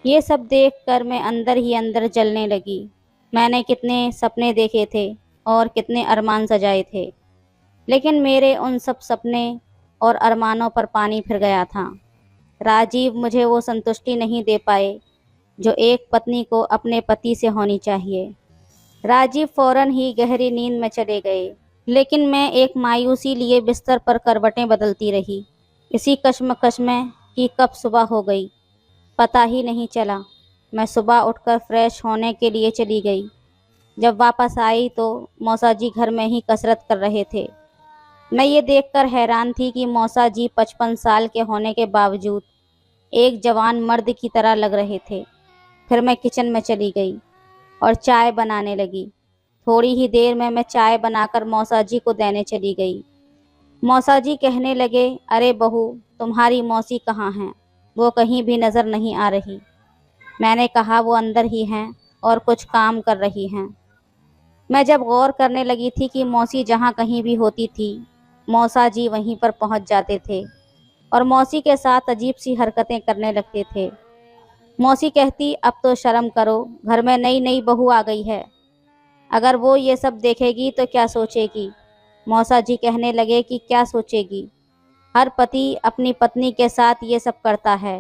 ये सब देखकर मैं अंदर ही अंदर जलने लगी। मैंने कितने सपने देखे थे और कितने अरमान सजाए थे, लेकिन मेरे उन सब सपने और अरमानों पर पानी फिर गया था। राजीव मुझे वो संतुष्टि नहीं दे पाए जो एक पत्नी को अपने पति से होनी चाहिए। राजीव फौरन ही गहरी नींद में चले गए, लेकिन मैं एक मायूसी लिए बिस्तर पर करवटें बदलती रही, इसी कश्मकश में कि कब सुबह हो गई पता ही नहीं चला। मैं सुबह उठकर फ्रेश होने के लिए चली गई। जब वापस आई तो मौसा जी घर में ही कसरत कर रहे थे। मैं ये देखकर हैरान थी कि मौसा जी 55 साल के होने के बावजूद एक जवान मर्द की तरह लग रहे थे। फिर मैं किचन में चली गई और चाय बनाने लगी। थोड़ी ही देर में मैं चाय बनाकर मौसा जी को देने चली गई। मौसा जी कहने लगे, अरे बहू, तुम्हारी मौसी कहाँ हैं? वो कहीं भी नज़र नहीं आ रही। मैंने कहा वो अंदर ही हैं और कुछ काम कर रही हैं। मैं जब गौर करने लगी थी कि मौसी जहाँ कहीं भी होती थी, मौसा जी वहीं पर पहुँच जाते थे और मौसी के साथ अजीब सी हरकतें करने लगते थे। मौसी कहती, अब तो शर्म करो, घर में नई नई बहू आ गई है, अगर वो ये सब देखेगी तो क्या सोचेगी? मौसा जी कहने लगे कि क्या सोचेगी, हर पति अपनी पत्नी के साथ ये सब करता है,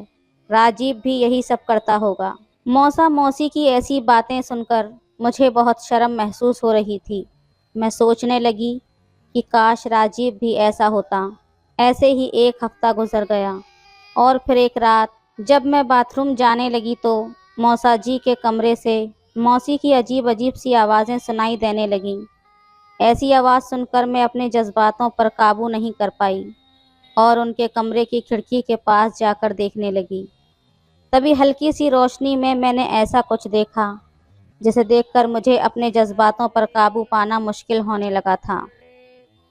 राजीव भी यही सब करता होगा। मौसा मौसी की ऐसी बातें सुनकर मुझे बहुत शर्म महसूस हो रही थी। मैं सोचने लगी कि काश राजीव भी ऐसा होता। ऐसे ही एक हफ्ता गुजर गया और फिर एक रात जब मैं बाथरूम जाने लगी तो मौसा जी के कमरे से मौसी की अजीब अजीब सी आवाज़ें सुनाई देने लगीं। ऐसी आवाज़ सुनकर मैं अपने जज्बातों पर काबू नहीं कर पाई और उनके कमरे की खिड़की के पास जाकर देखने लगी। तभी हल्की सी रोशनी में मैंने ऐसा कुछ देखा जिसे देखकर मुझे अपने जज्बातों पर काबू पाना मुश्किल होने लगा था।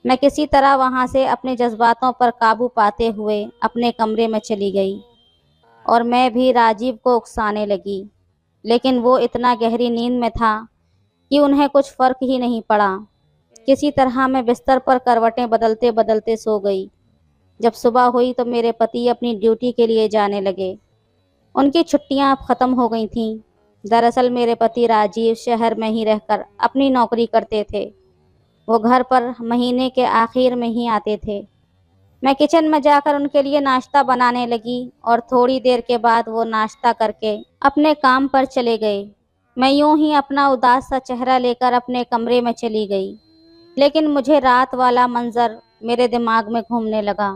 मैं किसी तरह वहां से अपने जज्बातों पर काबू पाते हुए अपने कमरे में चली गई और मैं भी राजीव को उकसाने लगी, लेकिन वो इतना गहरी नींद में था कि उन्हें कुछ फर्क ही नहीं पड़ा। किसी तरह मैं बिस्तर पर करवटें बदलते बदलते सो गई। जब सुबह हुई तो मेरे पति अपनी ड्यूटी के लिए जाने लगे। उनकी छुट्टियां अब खत्म हो गई थीं। दरअसल मेरे पति राजीव शहर में ही रहकर अपनी नौकरी करते थे। वो घर पर महीने के आखिर में ही आते थे। मैं किचन में जाकर उनके लिए नाश्ता बनाने लगी और थोड़ी देर के बाद वो नाश्ता करके अपने काम पर चले गए। मैं यूं ही अपना उदास सा चेहरा लेकर अपने कमरे में चली गई, लेकिन मुझे रात वाला मंजर मेरे दिमाग में घूमने लगा।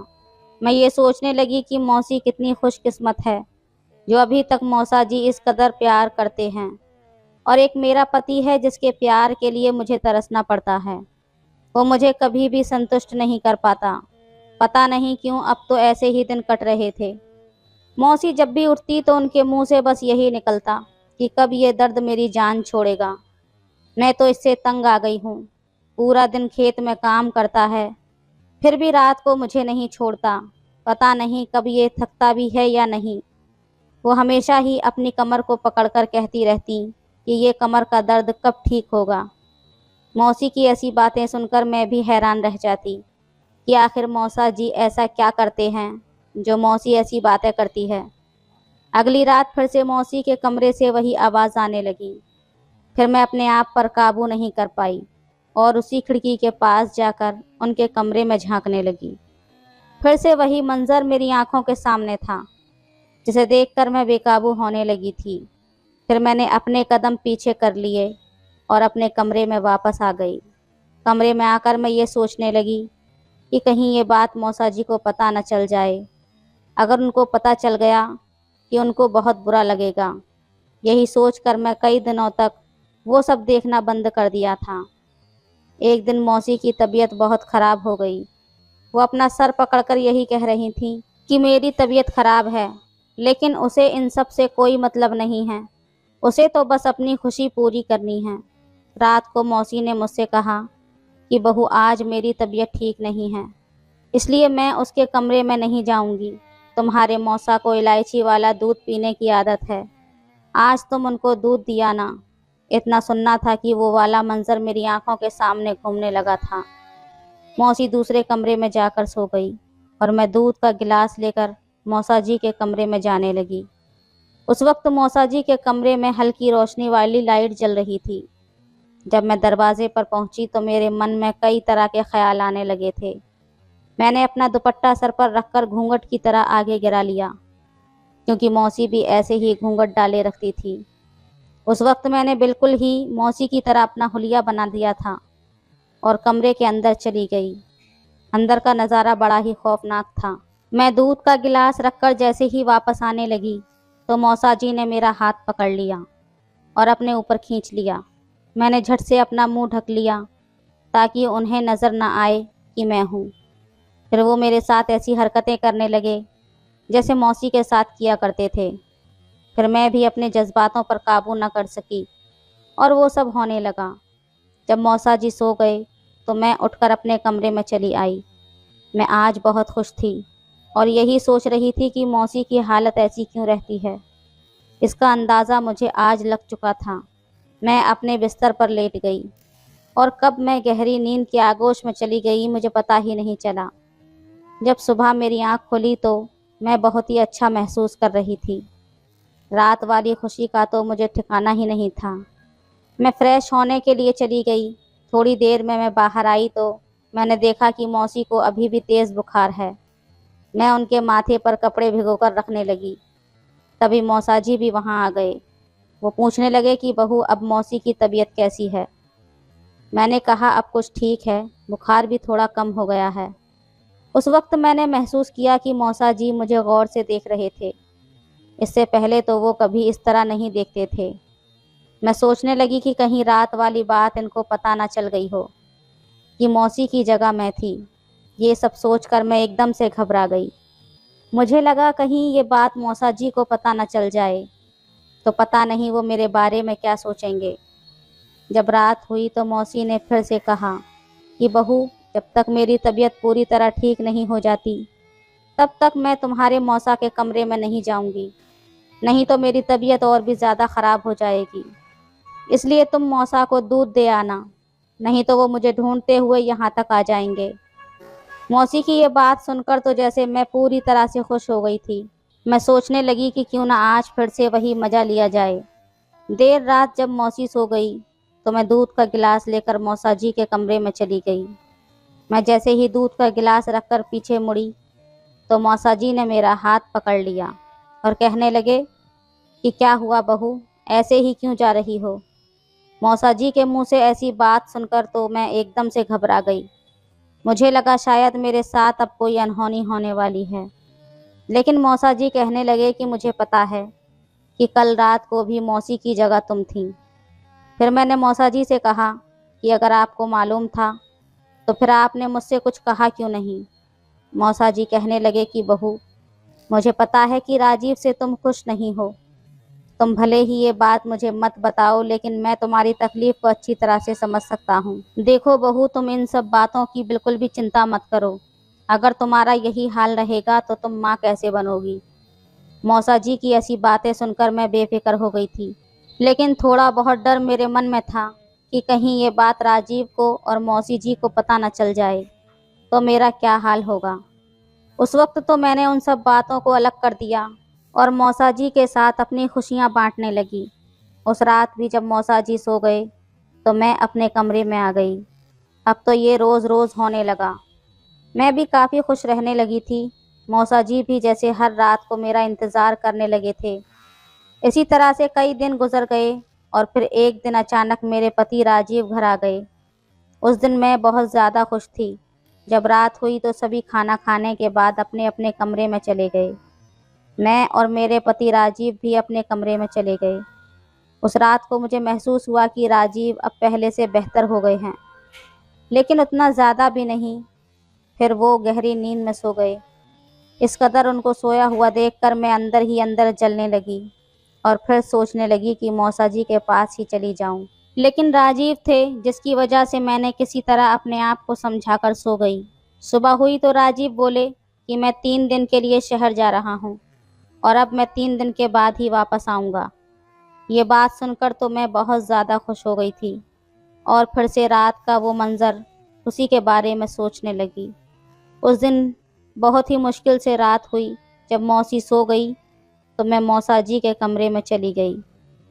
मैं ये सोचने लगी कि मौसी कितनी खुशकिस्मत है जो अभी तक मौसा जी इस कदर प्यार करते हैं, और एक मेरा पति है जिसके प्यार के लिए मुझे तरसना पड़ता है। वो मुझे कभी भी संतुष्ट नहीं कर पाता। पता नहीं क्यों अब तो ऐसे ही दिन कट रहे थे। मौसी जब भी उठती तो उनके मुंह से बस यही निकलता कि कब ये दर्द मेरी जान छोड़ेगा। मैं तो इससे तंग आ गई हूँ। पूरा दिन खेत में काम करता है, फिर भी रात को मुझे नहीं छोड़ता। पता नहीं कब ये थकता भी है या नहीं। वो हमेशा ही अपनी कमर को पकड़कर कहती रहती कि ये कमर का दर्द कब ठीक होगा। मौसी की ऐसी बातें सुनकर मैं भी हैरान रह जाती कि आखिर मौसा जी ऐसा क्या करते हैं जो मौसी ऐसी बातें करती है। अगली रात फिर से मौसी के कमरे से वही आवाज़ आने लगी। फिर मैं अपने आप पर काबू नहीं कर पाई और उसी खिड़की के पास जाकर उनके कमरे में झांकने लगी। फिर से वही मंजर मेरी आंखों के सामने था जिसे देखकर मैं बेकाबू होने लगी थी। फिर मैंने अपने कदम पीछे कर लिए और अपने कमरे में वापस आ गई। कमरे में आकर मैं ये सोचने लगी कि कहीं ये बात मौसा जी को पता न चल जाए। अगर उनको पता चल गया कि उनको बहुत बुरा लगेगा। यही सोचकर मैं कई दिनों तक वो सब देखना बंद कर दिया था। एक दिन मौसी की तबीयत बहुत ख़राब हो गई। वो अपना सर पकड़कर यही कह रही थी कि मेरी तबीयत ख़राब है, लेकिन उसे इन सब से कोई मतलब नहीं है। उसे तो बस अपनी खुशी पूरी करनी है। रात को मौसी ने मुझसे कहा कि बहू आज मेरी तबीयत ठीक नहीं है, इसलिए मैं उसके कमरे में नहीं जाऊंगी। तुम्हारे मौसा को इलायची वाला दूध पीने की आदत है, आज तुम उनको दूध दिया ना। इतना सुनना था कि वो वाला मंजर मेरी आंखों के सामने घूमने लगा था। मौसी दूसरे कमरे में जाकर सो गई और मैं दूध का गिलास लेकर मौसा जी के कमरे में जाने लगी। उस वक्त मौसा जी के कमरे में हल्की रोशनी वाली लाइट जल रही थी। जब मैं दरवाजे पर पहुंची तो मेरे मन में कई तरह के ख्याल आने लगे थे। मैंने अपना दुपट्टा सर पर रखकर घूंघट की तरह आगे गिरा लिया, क्योंकि मौसी भी ऐसे ही घूंघट डाले रखती थी। उस वक्त मैंने बिल्कुल ही मौसी की तरह अपना हुलिया बना दिया था और कमरे के अंदर चली गई। अंदर का नज़ारा बड़ा ही खौफनाक था। मैं दूध का गिलास रखकर जैसे ही वापस आने लगी तो मौसा जी ने मेरा हाथ पकड़ लिया और अपने ऊपर खींच लिया। मैंने झट से अपना मुंह ढक लिया ताकि उन्हें नज़र न आए कि मैं हूँ। फिर वो मेरे साथ ऐसी हरकतें करने लगे जैसे मौसी के साथ किया करते थे। फिर मैं भी अपने जज्बातों पर काबू न कर सकी और वो सब होने लगा। जब मौसा जी सो गए तो मैं उठकर अपने कमरे में चली आई। मैं आज बहुत खुश थी और यही सोच रही थी कि मौसी की हालत ऐसी क्यों रहती है। इसका अंदाज़ा मुझे आज लग चुका था। मैं अपने बिस्तर पर लेट गई और कब मैं गहरी नींद की आगोश में चली गई मुझे पता ही नहीं चला। जब सुबह मेरी आँख खुली तो मैं बहुत ही अच्छा महसूस कर रही थी। रात वाली खुशी का तो मुझे ठिकाना ही नहीं था। मैं फ्रेश होने के लिए चली गई। थोड़ी देर में मैं बाहर आई तो मैंने देखा कि मौसी को अभी भी तेज़ बुखार है। मैं उनके माथे पर कपड़े भिगोकर रखने लगी। तभी मौसा जी भी वहाँ आ गए। वो पूछने लगे कि बहू अब मौसी की तबीयत कैसी है। मैंने कहा अब कुछ ठीक है, बुखार भी थोड़ा कम हो गया है। उस वक्त मैंने महसूस किया कि मौसा जी मुझे गौर से देख रहे थे। इससे पहले तो वो कभी इस तरह नहीं देखते थे। मैं सोचने लगी कि कहीं रात वाली बात इनको पता ना चल गई हो कि मौसी की जगह मैं थी। ये सब सोचकर मैं एकदम से घबरा गई। मुझे लगा कहीं ये बात मौसा जी को पता न चल जाए तो पता नहीं वो मेरे बारे में क्या सोचेंगे। जब रात हुई तो मौसी ने फिर से कहा कि बहू, जब तक मेरी तबीयत पूरी तरह ठीक नहीं हो जाती तब तक मैं तुम्हारे मौसा के कमरे में नहीं जाऊंगी, नहीं तो मेरी तबीयत और भी ज़्यादा ख़राब हो जाएगी। इसलिए तुम मौसा को दूध दे आना, नहीं तो वो मुझे ढूंढते हुए यहाँ तक आ जाएंगे। मौसी की ये बात सुनकर तो जैसे मैं पूरी तरह से खुश हो गई थी। मैं सोचने लगी कि क्यों ना आज फिर से वही मज़ा लिया जाए। देर रात जब मौसी सो गई तो मैं दूध का गिलास लेकर मौसा जी के कमरे में चली गई। मैं जैसे ही दूध का गिलास रखकर पीछे मुड़ी तो मौसा जी ने मेरा हाथ पकड़ लिया और कहने लगे कि क्या हुआ बहू, ऐसे ही क्यों जा रही हो। मौसा जी के मुंह से ऐसी बात सुनकर तो मैं एकदम से घबरा गई। मुझे लगा शायद मेरे साथ अब कोई अनहोनी होने वाली है। लेकिन मौसा जी कहने लगे कि मुझे पता है कि कल रात को भी मौसी की जगह तुम थी। फिर मैंने मौसा जी से कहा कि अगर आपको मालूम था तो फिर आपने मुझसे कुछ कहा क्यों नहीं। मौसा जी कहने लगे कि बहू, मुझे पता है कि राजीव से तुम खुश नहीं हो। तुम भले ही ये बात मुझे मत बताओ, लेकिन मैं तुम्हारी तकलीफ को अच्छी तरह से समझ सकता हूँ। देखो बहू, तुम इन सब बातों की बिल्कुल भी चिंता मत करो। अगर तुम्हारा यही हाल रहेगा तो तुम माँ कैसे बनोगी। मौसा जी की ऐसी बातें सुनकर मैं बेफिक्र हो गई थी, लेकिन थोड़ा बहुत डर मेरे मन में था कि कहीं ये बात राजीव को और मौसी जी को पता न चल जाए तो मेरा क्या हाल होगा। उस वक्त तो मैंने उन सब बातों को अलग कर दिया और मौसा जी के साथ अपनी खुशियाँ बांटने लगी। उस रात भी जब मौसा जी सो गए तो मैं अपने कमरे में आ गई। अब तो ये रोज़ रोज़ होने लगा। मैं भी काफ़ी खुश रहने लगी थी। मौसा जी भी जैसे हर रात को मेरा इंतज़ार करने लगे थे। इसी तरह से कई दिन गुजर गए और फिर एक दिन अचानक मेरे पति राजीव घर आ गए। उस दिन मैं बहुत ज़्यादा खुश थी। जब रात हुई तो सभी खाना खाने के बाद अपने अपने कमरे में चले गए। मैं और मेरे पति राजीव भी अपने कमरे में चले गए। उस रात को मुझे महसूस हुआ कि राजीव अब पहले से बेहतर हो गए हैं, लेकिन उतना ज़्यादा भी नहीं। फिर वो गहरी नींद में सो गए। इस कदर उनको सोया हुआ देखकर मैं अंदर ही अंदर जलने लगी और फिर सोचने लगी कि मौसा जी के पास ही चली जाऊं। लेकिन राजीव थे, जिसकी वजह से मैंने किसी तरह अपने आप को समझाकर सो गई। सुबह हुई तो राजीव बोले कि मैं 3 दिन के लिए शहर जा रहा हूँ और अब मैं 3 दिन के बाद ही वापस आऊँगा। ये बात सुनकर तो मैं बहुत ज़्यादा खुश हो गई थी और फिर से रात का वो मंज़र, उसी के बारे में सोचने लगी। उस दिन बहुत ही मुश्किल से रात हुई। जब मौसी सो गई तो मैं मौसा जी के कमरे में चली गई।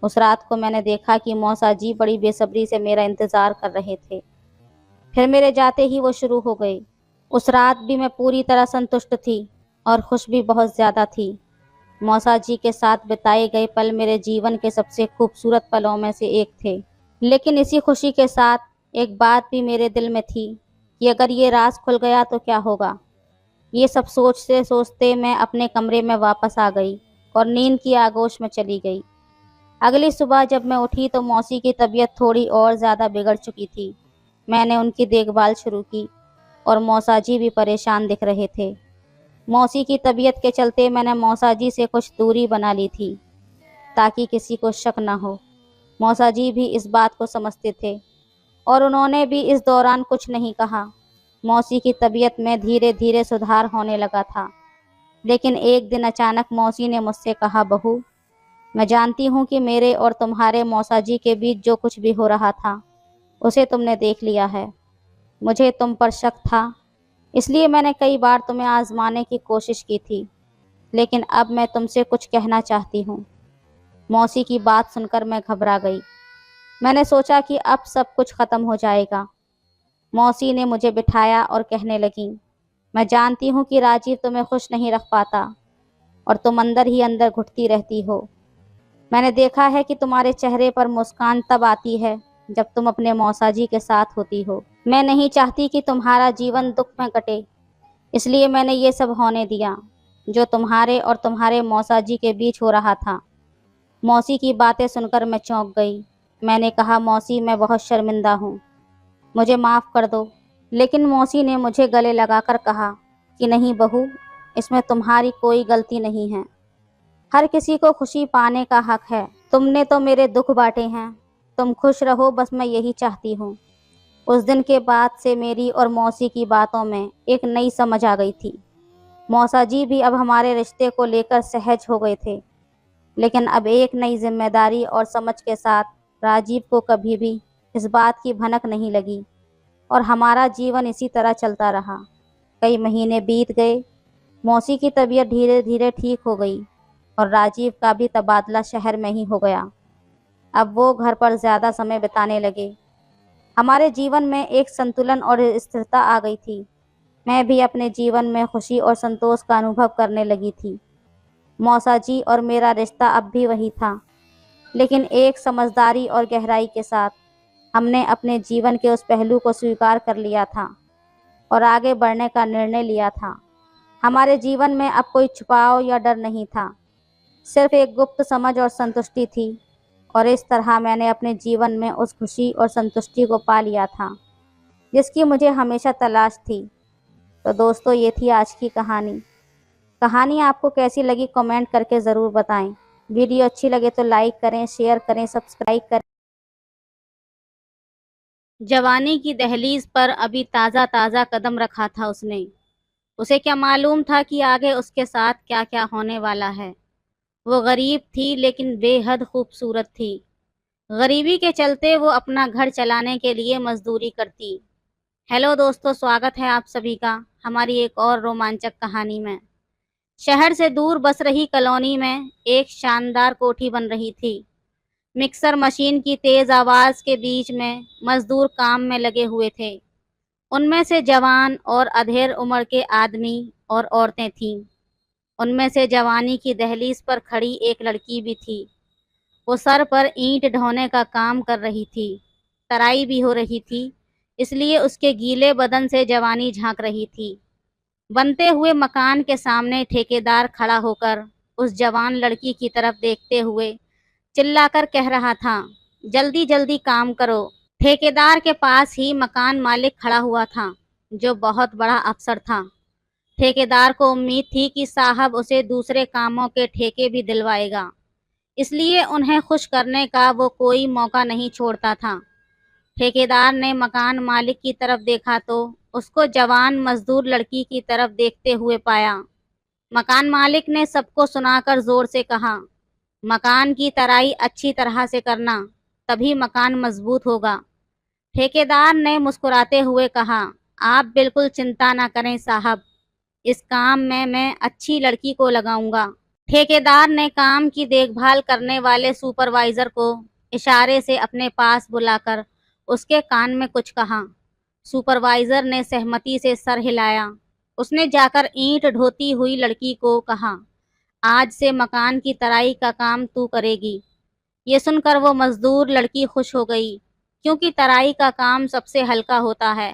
उस रात को मैंने देखा कि मौसा जी बड़ी बेसब्री से मेरा इंतज़ार कर रहे थे। फिर मेरे जाते ही वो शुरू हो गई। उस रात भी मैं पूरी तरह संतुष्ट थी और खुश भी बहुत ज़्यादा थी। मौसा जी के साथ बिताए गए पल मेरे जीवन के सबसे खूबसूरत पलों में से एक थे। लेकिन इसी खुशी के साथ एक बात भी मेरे दिल में थी कि अगर ये राज खुल गया तो क्या होगा। ये सब सोचते सोचते मैं अपने कमरे में वापस आ गई और नींद की आगोश में चली गई। अगली सुबह जब मैं उठी तो मौसी की तबीयत थोड़ी और ज़्यादा बिगड़ चुकी थी। मैंने उनकी देखभाल शुरू की और मौसा जी भी परेशान दिख रहे थे। मौसी की तबीयत के चलते मैंने मौसा जी से कुछ दूरी बना ली थी ताकि किसी को शक न हो। मौसा जी भी इस बात को समझते थे और उन्होंने भी इस दौरान कुछ नहीं कहा। मौसी की तबीयत में धीरे धीरे सुधार होने लगा था। लेकिन एक दिन अचानक मौसी ने मुझसे कहा, बहू, मैं जानती हूँ कि मेरे और तुम्हारे मौसा जी के बीच जो कुछ भी हो रहा था उसे तुमने देख लिया है। मुझे तुम पर शक था, इसलिए मैंने कई बार तुम्हें आजमाने की कोशिश की थी, लेकिन अब मैं तुमसे कुछ कहना चाहती हूँ। मौसी की बात सुनकर मैं घबरा गई। मैंने सोचा कि अब सब कुछ ख़त्म हो जाएगा। मौसी ने मुझे बिठाया और कहने लगी, मैं जानती हूँ कि राजीव तुम्हें खुश नहीं रख पाता और तुम अंदर ही अंदर घुटती रहती हो। मैंने देखा है कि तुम्हारे चेहरे पर मुस्कान तब आती है जब तुम अपने मौसाजी के साथ होती हो। मैं नहीं चाहती कि तुम्हारा जीवन दुख में कटे, इसलिए मैंने ये सब होने दिया जो तुम्हारे और तुम्हारे मौसाजी के बीच हो रहा था। मौसी की बातें सुनकर मैं चौंक गई। मैंने कहा, मौसी, मैं बहुत शर्मिंदा हूँ, मुझे माफ़ कर दो। लेकिन मौसी ने मुझे गले लगाकर कहा कि नहीं बहू, इसमें तुम्हारी कोई गलती नहीं है। हर किसी को खुशी पाने का हक है। तुमने तो मेरे दुख बांटे हैं, तुम खुश रहो, बस मैं यही चाहती हूँ। उस दिन के बाद से मेरी और मौसी की बातों में एक नई समझ आ गई थी। मौसा जी भी अब हमारे रिश्ते को लेकर सहज हो गए थे, लेकिन अब एक नई जिम्मेदारी और समझ के साथ राजीव को कभी भी इस बात की भनक नहीं लगी और हमारा जीवन इसी तरह चलता रहा। कई महीने बीत गए, मौसी की तबीयत धीरे धीरे ठीक हो गई और राजीव का भी तबादला शहर में ही हो गया। अब वो घर पर ज़्यादा समय बिताने लगे। हमारे जीवन में एक संतुलन और स्थिरता आ गई थी। मैं भी अपने जीवन में खुशी और संतोष का अनुभव करने लगी थी। मौसा जी और मेरा रिश्ता अब भी वही था, लेकिन एक समझदारी और गहराई के साथ। हमने अपने जीवन के उस पहलू को स्वीकार कर लिया था और आगे बढ़ने का निर्णय लिया था। हमारे जीवन में अब कोई छुपाव या डर नहीं था, सिर्फ एक गुप्त समझ और संतुष्टि थी। और इस तरह मैंने अपने जीवन में उस खुशी और संतुष्टि को पा लिया था जिसकी मुझे हमेशा तलाश थी। तो दोस्तों, ये थी आज की कहानी। कहानी आपको कैसी लगी कमेंट करके ज़रूर बताएं। वीडियो अच्छी लगे तो लाइक करें, शेयर करें, सब्सक्राइब करें। जवानी की दहलीज पर अभी ताज़ा ताज़ा कदम रखा था उसने। उसे क्या मालूम था कि आगे उसके साथ क्या क्या होने वाला है। वो गरीब थी लेकिन बेहद खूबसूरत थी। गरीबी के चलते वो अपना घर चलाने के लिए मजदूरी करती। हेलो दोस्तों, स्वागत है आप सभी का हमारी एक और रोमांचक कहानी में। शहर से दूर बस रही कॉलोनी में एक शानदार कोठी बन रही थी। मिक्सर मशीन की तेज आवाज के बीच में मजदूर काम में लगे हुए थे। उनमें से जवान और अधेड़ उम्र के आदमी और औरतें थीं। उनमें से जवानी की दहलीज पर खड़ी एक लड़की भी थी। वो सर पर ईंट ढोने का काम कर रही थी। तराई भी हो रही थी, इसलिए उसके गीले बदन से जवानी झांक रही थी। बनते हुए मकान के सामने ठेकेदार खड़ा होकर उस जवान लड़की की तरफ देखते हुए चिल्लाकर कह रहा था, जल्दी जल्दी काम करो। ठेकेदार के पास ही मकान मालिक खड़ा हुआ था, जो बहुत बड़ा अफसर था। ठेकेदार को उम्मीद थी कि साहब उसे दूसरे कामों के ठेके भी दिलवाएगा, इसलिए उन्हें खुश करने का वो कोई मौका नहीं छोड़ता था। ठेकेदार ने मकान मालिक की तरफ देखा तो उसको जवान मजदूर लड़की की तरफ देखते हुए पाया। मकान मालिक ने सबको सुनाकर जोर से कहा, मकान की तराई अच्छी तरह से करना, तभी मकान मजबूत होगा। ठेकेदार ने मुस्कुराते हुए कहा, आप बिल्कुल चिंता ना करें साहब, इस काम में मैं अच्छी लड़की को लगाऊंगा। ठेकेदार ने काम की देखभाल करने वाले सुपरवाइजर को इशारे से अपने पास बुलाकर उसके कान में कुछ कहा। सुपरवाइजर ने सहमति से सर हिलाया। उसने जाकर ईंट ढोती हुई लड़की को कहा, आज से मकान की तराई का काम तू करेगी। ये सुनकर वो मजदूर लड़की खुश हो गई, क्योंकि तराई का काम सबसे हल्का होता है।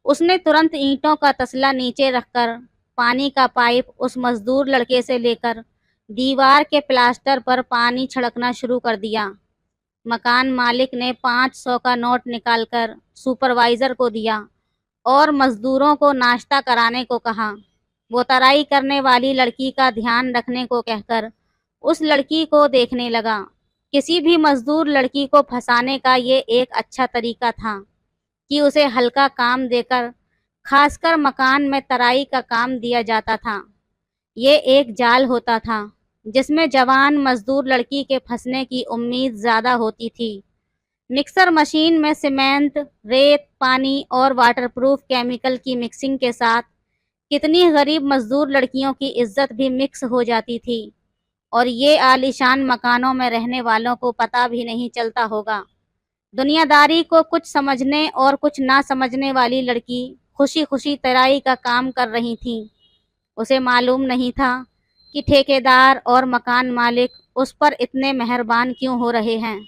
उसने तुरंत ईंटों का तसला नीचे रखकर पानी का पाइप उस मजदूर लड़के से लेकर दीवार के प्लास्टर पर पानी छिड़कना शुरू कर दिया। मकान मालिक ने 500 का नोट निकालकर सुपरवाइजर को दिया और मजदूरों को नाश्ता कराने को कहा। वो तराई करने वाली लड़की का ध्यान रखने को कहकर उस लड़की को देखने लगा। किसी भी मजदूर लड़की को फंसाने का ये एक अच्छा तरीका था कि उसे हल्का काम देकर, खासकर मकान में तराई का काम दिया जाता था। ये एक जाल होता था जिसमें जवान मजदूर लड़की के फंसने की उम्मीद ज़्यादा होती थी। मिक्सर मशीन में सीमेंट, रेत, पानी और वाटरप्रूफ केमिकल की मिक्सिंग के साथ कितनी गरीब मजदूर लड़कियों की इज्जत भी मिक्स हो जाती थी, और ये आलीशान मकानों में रहने वालों को पता भी नहीं चलता होगा। दुनियादारी को कुछ समझने और कुछ ना समझने वाली लड़की खुशी खुशी तराई का काम कर रही थी। उसे मालूम नहीं था कि ठेकेदार और मकान मालिक उस पर इतने मेहरबान क्यों हो रहे हैं।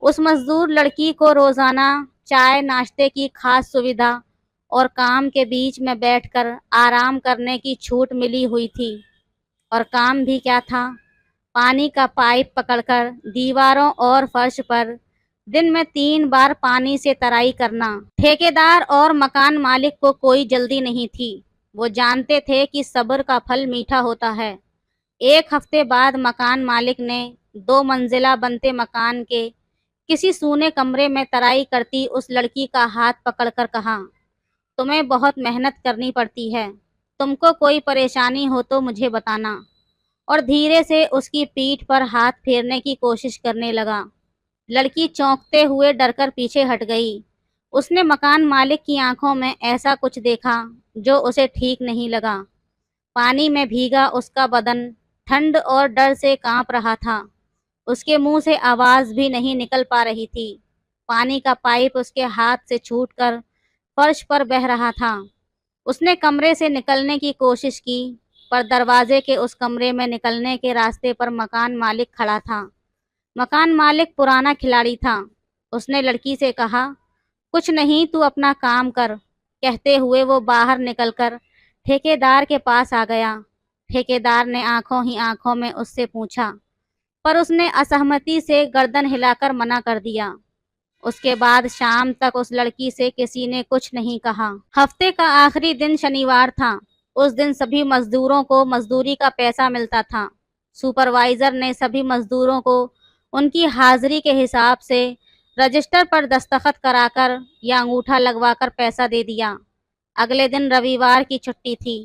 उस मजदूर लड़की को रोजाना चाय नाश्ते की खास सुविधा और काम के बीच में बैठकर आराम करने की छूट मिली हुई थी। और काम भी क्या था, पानी का पाइप पकड़कर दीवारों और फर्श पर दिन में 3 बार पानी से तराई करना। ठेकेदार और मकान मालिक को कोई जल्दी नहीं थी। वो जानते थे कि सब्र का फल मीठा होता है। एक हफ्ते बाद मकान मालिक ने 2 मंजिला बनते मकान के किसी सूने कमरे में तराई करती उस लड़की का हाथ पकड़कर कहा, तुम्हें बहुत मेहनत करनी पड़ती है। तुमको कोई परेशानी हो तो मुझे बताना। और धीरे से उसकी पीठ पर हाथ फेरने की कोशिश करने लगा। लड़की चौंकते हुए डरकर पीछे हट गई। उसने मकान मालिक की आंखों में ऐसा कुछ देखा जो उसे ठीक नहीं लगा। पानी में भीगा उसका बदन ठंड और डर से कांप रहा था। उसके मुंह से आवाज भी नहीं निकल पा रही थी। पानी का पाइप उसके हाथ से छूटकर फर्श पर बह रहा था। उसने कमरे से निकलने की कोशिश की, पर दरवाजे के उस कमरे में निकलने के रास्ते पर मकान मालिक खड़ा था। मकान मालिक पुराना खिलाड़ी था। उसने लड़की से कहा, कुछ नहीं, तू अपना काम कर। कहते हुए वो बाहर निकलकर ठेकेदार के पास आ गया। ठेकेदार ने आंखों ही आंखों में उससे पूछा, पर उसने असहमति से गर्दन हिलाकर मना कर दिया। उसके बाद शाम तक उस लड़की से किसी ने कुछ नहीं कहा। हफ्ते का आखिरी दिन शनिवार था। उस दिन सभी मजदूरों को मजदूरी का पैसा मिलता था। सुपरवाइजर ने सभी मजदूरों को उनकी हाजिरी के हिसाब से रजिस्टर पर दस्तखत कराकर या अंगूठा लगवाकर पैसा दे दिया। अगले दिन रविवार की छुट्टी थी।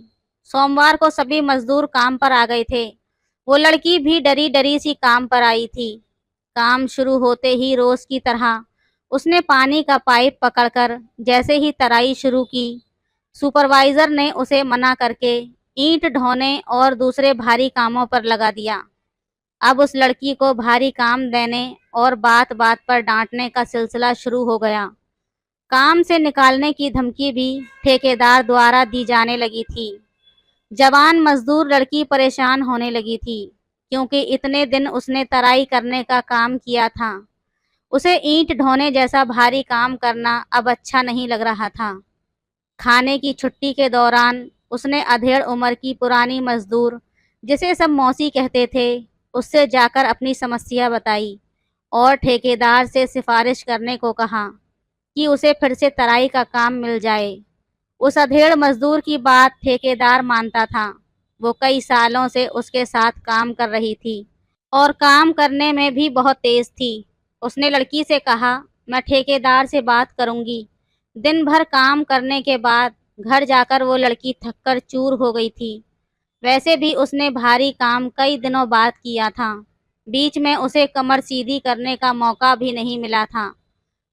सोमवार को सभी मजदूर काम पर आ गए थे। वो लड़की भी डरी डरी सी काम पर आई थी। काम शुरू होते ही रोज की तरह उसने पानी का पाइप पकड़कर जैसे ही तराई शुरू की, सुपरवाइजर ने उसे मना करके ईंट ढोने और दूसरे भारी कामों पर लगा दिया। अब उस लड़की को भारी काम देने और बात बात पर डांटने का सिलसिला शुरू हो गया। काम से निकालने की धमकी भी ठेकेदार द्वारा दी जाने लगी थी। जवान मजदूर लड़की परेशान होने लगी थी, क्योंकि इतने दिन उसने तराई करने का काम किया था। उसे ईंट ढोने जैसा भारी काम करना अब अच्छा नहीं लग रहा था। खाने की छुट्टी के दौरान उसने अधेड़ उम्र की पुरानी मजदूर, जिसे सब मौसी कहते थे, उससे जाकर अपनी समस्या बताई और ठेकेदार से सिफारिश करने को कहा कि उसे फिर से तराई का काम मिल जाए। उस अधेड़ मजदूर की बात ठेकेदार मानता था। वो कई सालों से उसके साथ काम कर रही थी और काम करने में भी बहुत तेज थी। उसने लड़की से कहा, मैं ठेकेदार से बात करूंगी। दिन भर काम करने के बाद घर जाकर वो लड़की थककर चूर हो गई थी। वैसे भी उसने भारी काम कई दिनों बाद किया था। बीच में उसे कमर सीधी करने का मौका भी नहीं मिला था,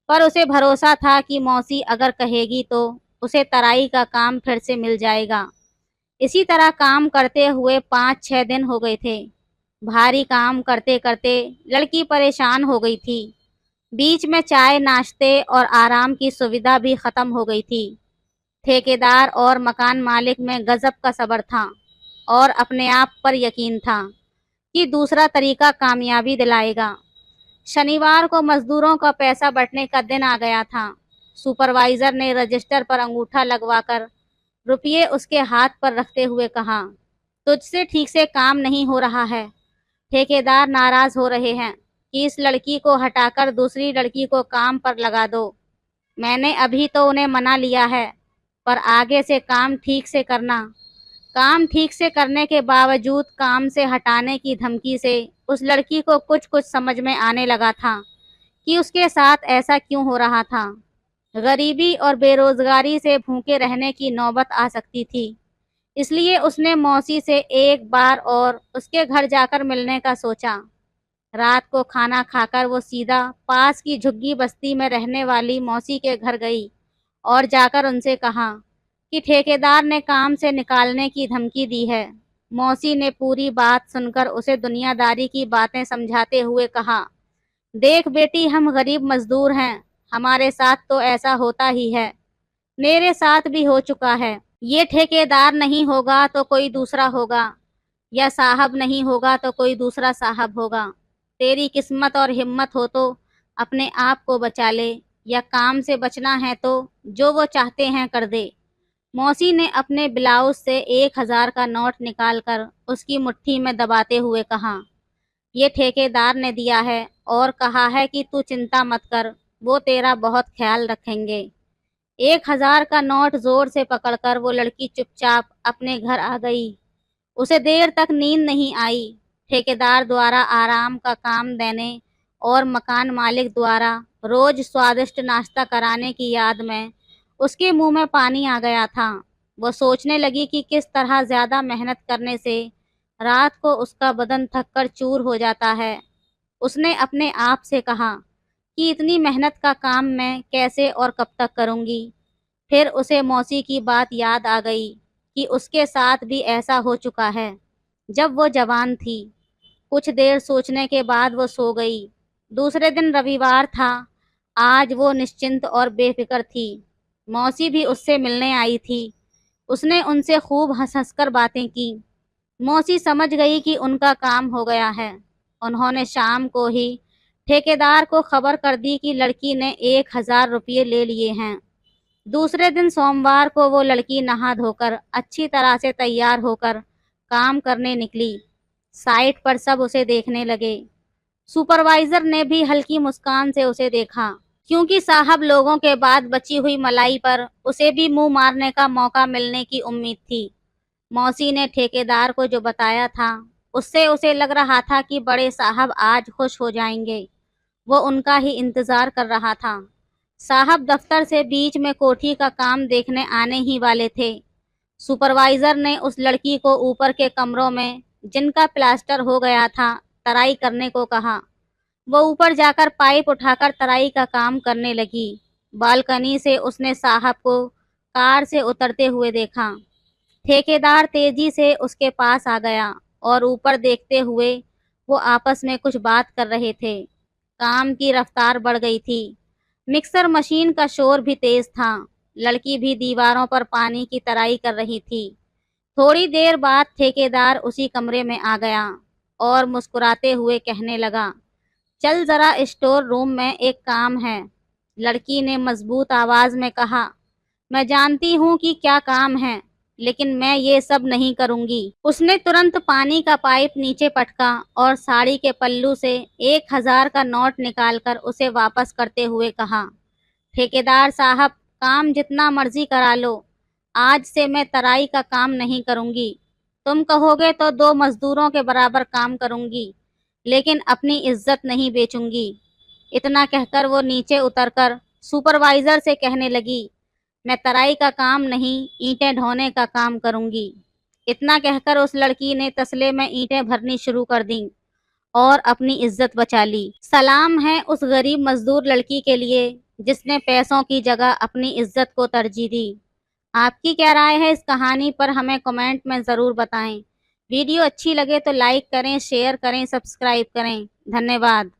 पर उसे भरोसा था कि मौसी अगर कहेगी तो उसे तराई का काम फिर से मिल जाएगा। इसी तरह काम करते हुए 5-6 दिन हो गए थे। भारी काम करते करते लड़की परेशान हो गई थी। बीच में चाय नाश्ते और आराम की सुविधा भी खत्म हो गई थी। ठेकेदार और मकान मालिक में गजब का सब्र था और अपने आप पर यकीन था कि दूसरा तरीका कामयाबी दिलाएगा। शनिवार को मजदूरों का पैसा बंटने का दिन आ गया था। सुपरवाइजर ने रजिस्टर पर अंगूठा लगवाकर रुपये उसके हाथ पर रखते हुए कहा, तुझसे ठीक से काम नहीं हो रहा है। ठेकेदार नाराज हो रहे हैं कि इस लड़की को हटाकर दूसरी लड़की को काम पर लगा दो। मैंने अभी तो उन्हें मना लिया है, पर आगे से काम ठीक से करना। काम ठीक से करने के बावजूद काम से हटाने की धमकी से उस लड़की को कुछ कुछ समझ में आने लगा था कि उसके साथ ऐसा क्यों हो रहा था। गरीबी और बेरोजगारी से भूखे रहने की नौबत आ सकती थी। इसलिए उसने मौसी से एक बार और उसके घर जाकर मिलने का सोचा। रात को खाना खाकर वो सीधा पास की झुग्गी बस्ती में रहने वाली मौसी के घर गई और जाकर उनसे कहा कि ठेकेदार ने काम से निकालने की धमकी दी है। मौसी ने पूरी बात सुनकर उसे दुनियादारी की बातें समझाते हुए कहा, देख बेटी, हम गरीब मजदूर हैं, हमारे साथ तो ऐसा होता ही है। मेरे साथ भी हो चुका है। ये ठेकेदार नहीं होगा तो कोई दूसरा होगा। या साहब नहीं होगा तो कोई दूसरा साहब होगा। तेरी किस्मत और हिम्मत हो तो अपने आप को बचा ले, या काम से बचना है तो जो वो चाहते हैं कर दे। मौसी ने अपने ब्लाउज से 1,000 का नोट निकालकर उसकी मुट्ठी में दबाते हुए कहा, ये ठेकेदार ने दिया है और कहा है कि तू चिंता मत कर, वो तेरा बहुत ख्याल रखेंगे। 1,000 का नोट जोर से पकड़कर वो लड़की चुपचाप अपने घर आ गई। उसे देर तक नींद नहीं आई। ठेकेदार द्वारा आराम का काम देने और मकान मालिक द्वारा रोज स्वादिष्ट नाश्ता कराने की याद में उसके मुंह में पानी आ गया था। वो सोचने लगी कि किस तरह ज्यादा मेहनत करने से रात को उसका बदन थककर चूर हो जाता है। उसने अपने आप से कहा कि इतनी मेहनत का काम मैं कैसे और कब तक करूंगी। फिर उसे मौसी की बात याद आ गई कि उसके साथ भी ऐसा हो चुका है जब वो जवान थी। कुछ देर सोचने के बाद वो सो गई। दूसरे दिन रविवार था। आज वो निश्चिंत और बेफिक्र थी। मौसी भी उससे मिलने आई थी। उसने उनसे खूब हंस हंस कर बातें की। मौसी समझ गई कि उनका काम हो गया है। उन्होंने शाम को ही ठेकेदार को खबर कर दी कि लड़की ने 1,000 रुपये ले लिए हैं। दूसरे दिन सोमवार को वो लड़की नहा धोकर अच्छी तरह से तैयार होकर काम करने निकली। साइट पर सब उसे देखने लगे। सुपरवाइजर ने भी हल्की मुस्कान से उसे देखा, क्योंकि साहब लोगों के बाद बची हुई मलाई पर उसे भी मुंह मारने का मौका मिलने की उम्मीद थी। मौसी ने ठेकेदार को जो बताया था, उससे उसे लग रहा था कि बड़े साहब आज खुश हो जाएंगे। वो उनका ही इंतजार कर रहा था। साहब दफ्तर से बीच में कोठी का काम देखने आने ही वाले थे। सुपरवाइजर ने उस लड़की को ऊपर के कमरों में, जिनका प्लास्टर हो गया था, तराई करने को कहा। वो ऊपर जाकर पाइप उठाकर तराई का काम करने लगी। बालकनी से उसने साहब को कार से उतरते हुए देखा। ठेकेदार तेजी से उसके पास आ गया और ऊपर देखते हुए वो आपस में कुछ बात कर रहे थे। काम की रफ्तार बढ़ गई थी। मिक्सर मशीन का शोर भी तेज था। लड़की भी दीवारों पर पानी की तराई कर रही थी। थोड़ी देर बाद ठेकेदार उसी कमरे में आ गया और मुस्कुराते हुए कहने लगा, चल जरा स्टोर रूम में एक काम है। लड़की ने मजबूत आवाज में कहा, मैं जानती हूँ कि क्या काम है, लेकिन मैं ये सब नहीं करूँगी। उसने तुरंत पानी का पाइप नीचे पटका और साड़ी के पल्लू से 1,000 का नोट निकालकर उसे वापस करते हुए कहा, ठेकेदार साहब, काम जितना मर्जी करा लो, आज से मैं तराई का काम नहीं करूँगी। तुम कहोगे तो 2 मजदूरों के बराबर काम करूँगी, लेकिन अपनी इज्जत नहीं बेचूंगी। इतना कहकर वो नीचे उतरकर सुपरवाइजर से कहने लगी, मैं तराई का काम नहीं, ईंटें ढोने का काम करूंगी। इतना कहकर उस लड़की ने तसले में ईंटें भरनी शुरू कर दी और अपनी इज्जत बचा ली। सलाम है उस गरीब मजदूर लड़की के लिए जिसने पैसों की जगह अपनी इज्जत को तरजीह दी। आपकी क्या राय है इस कहानी पर, हमें कमेंट में ज़रूर बताएं। वीडियो अच्छी लगे तो लाइक करें, शेयर करें, सब्सक्राइब करें। धन्यवाद।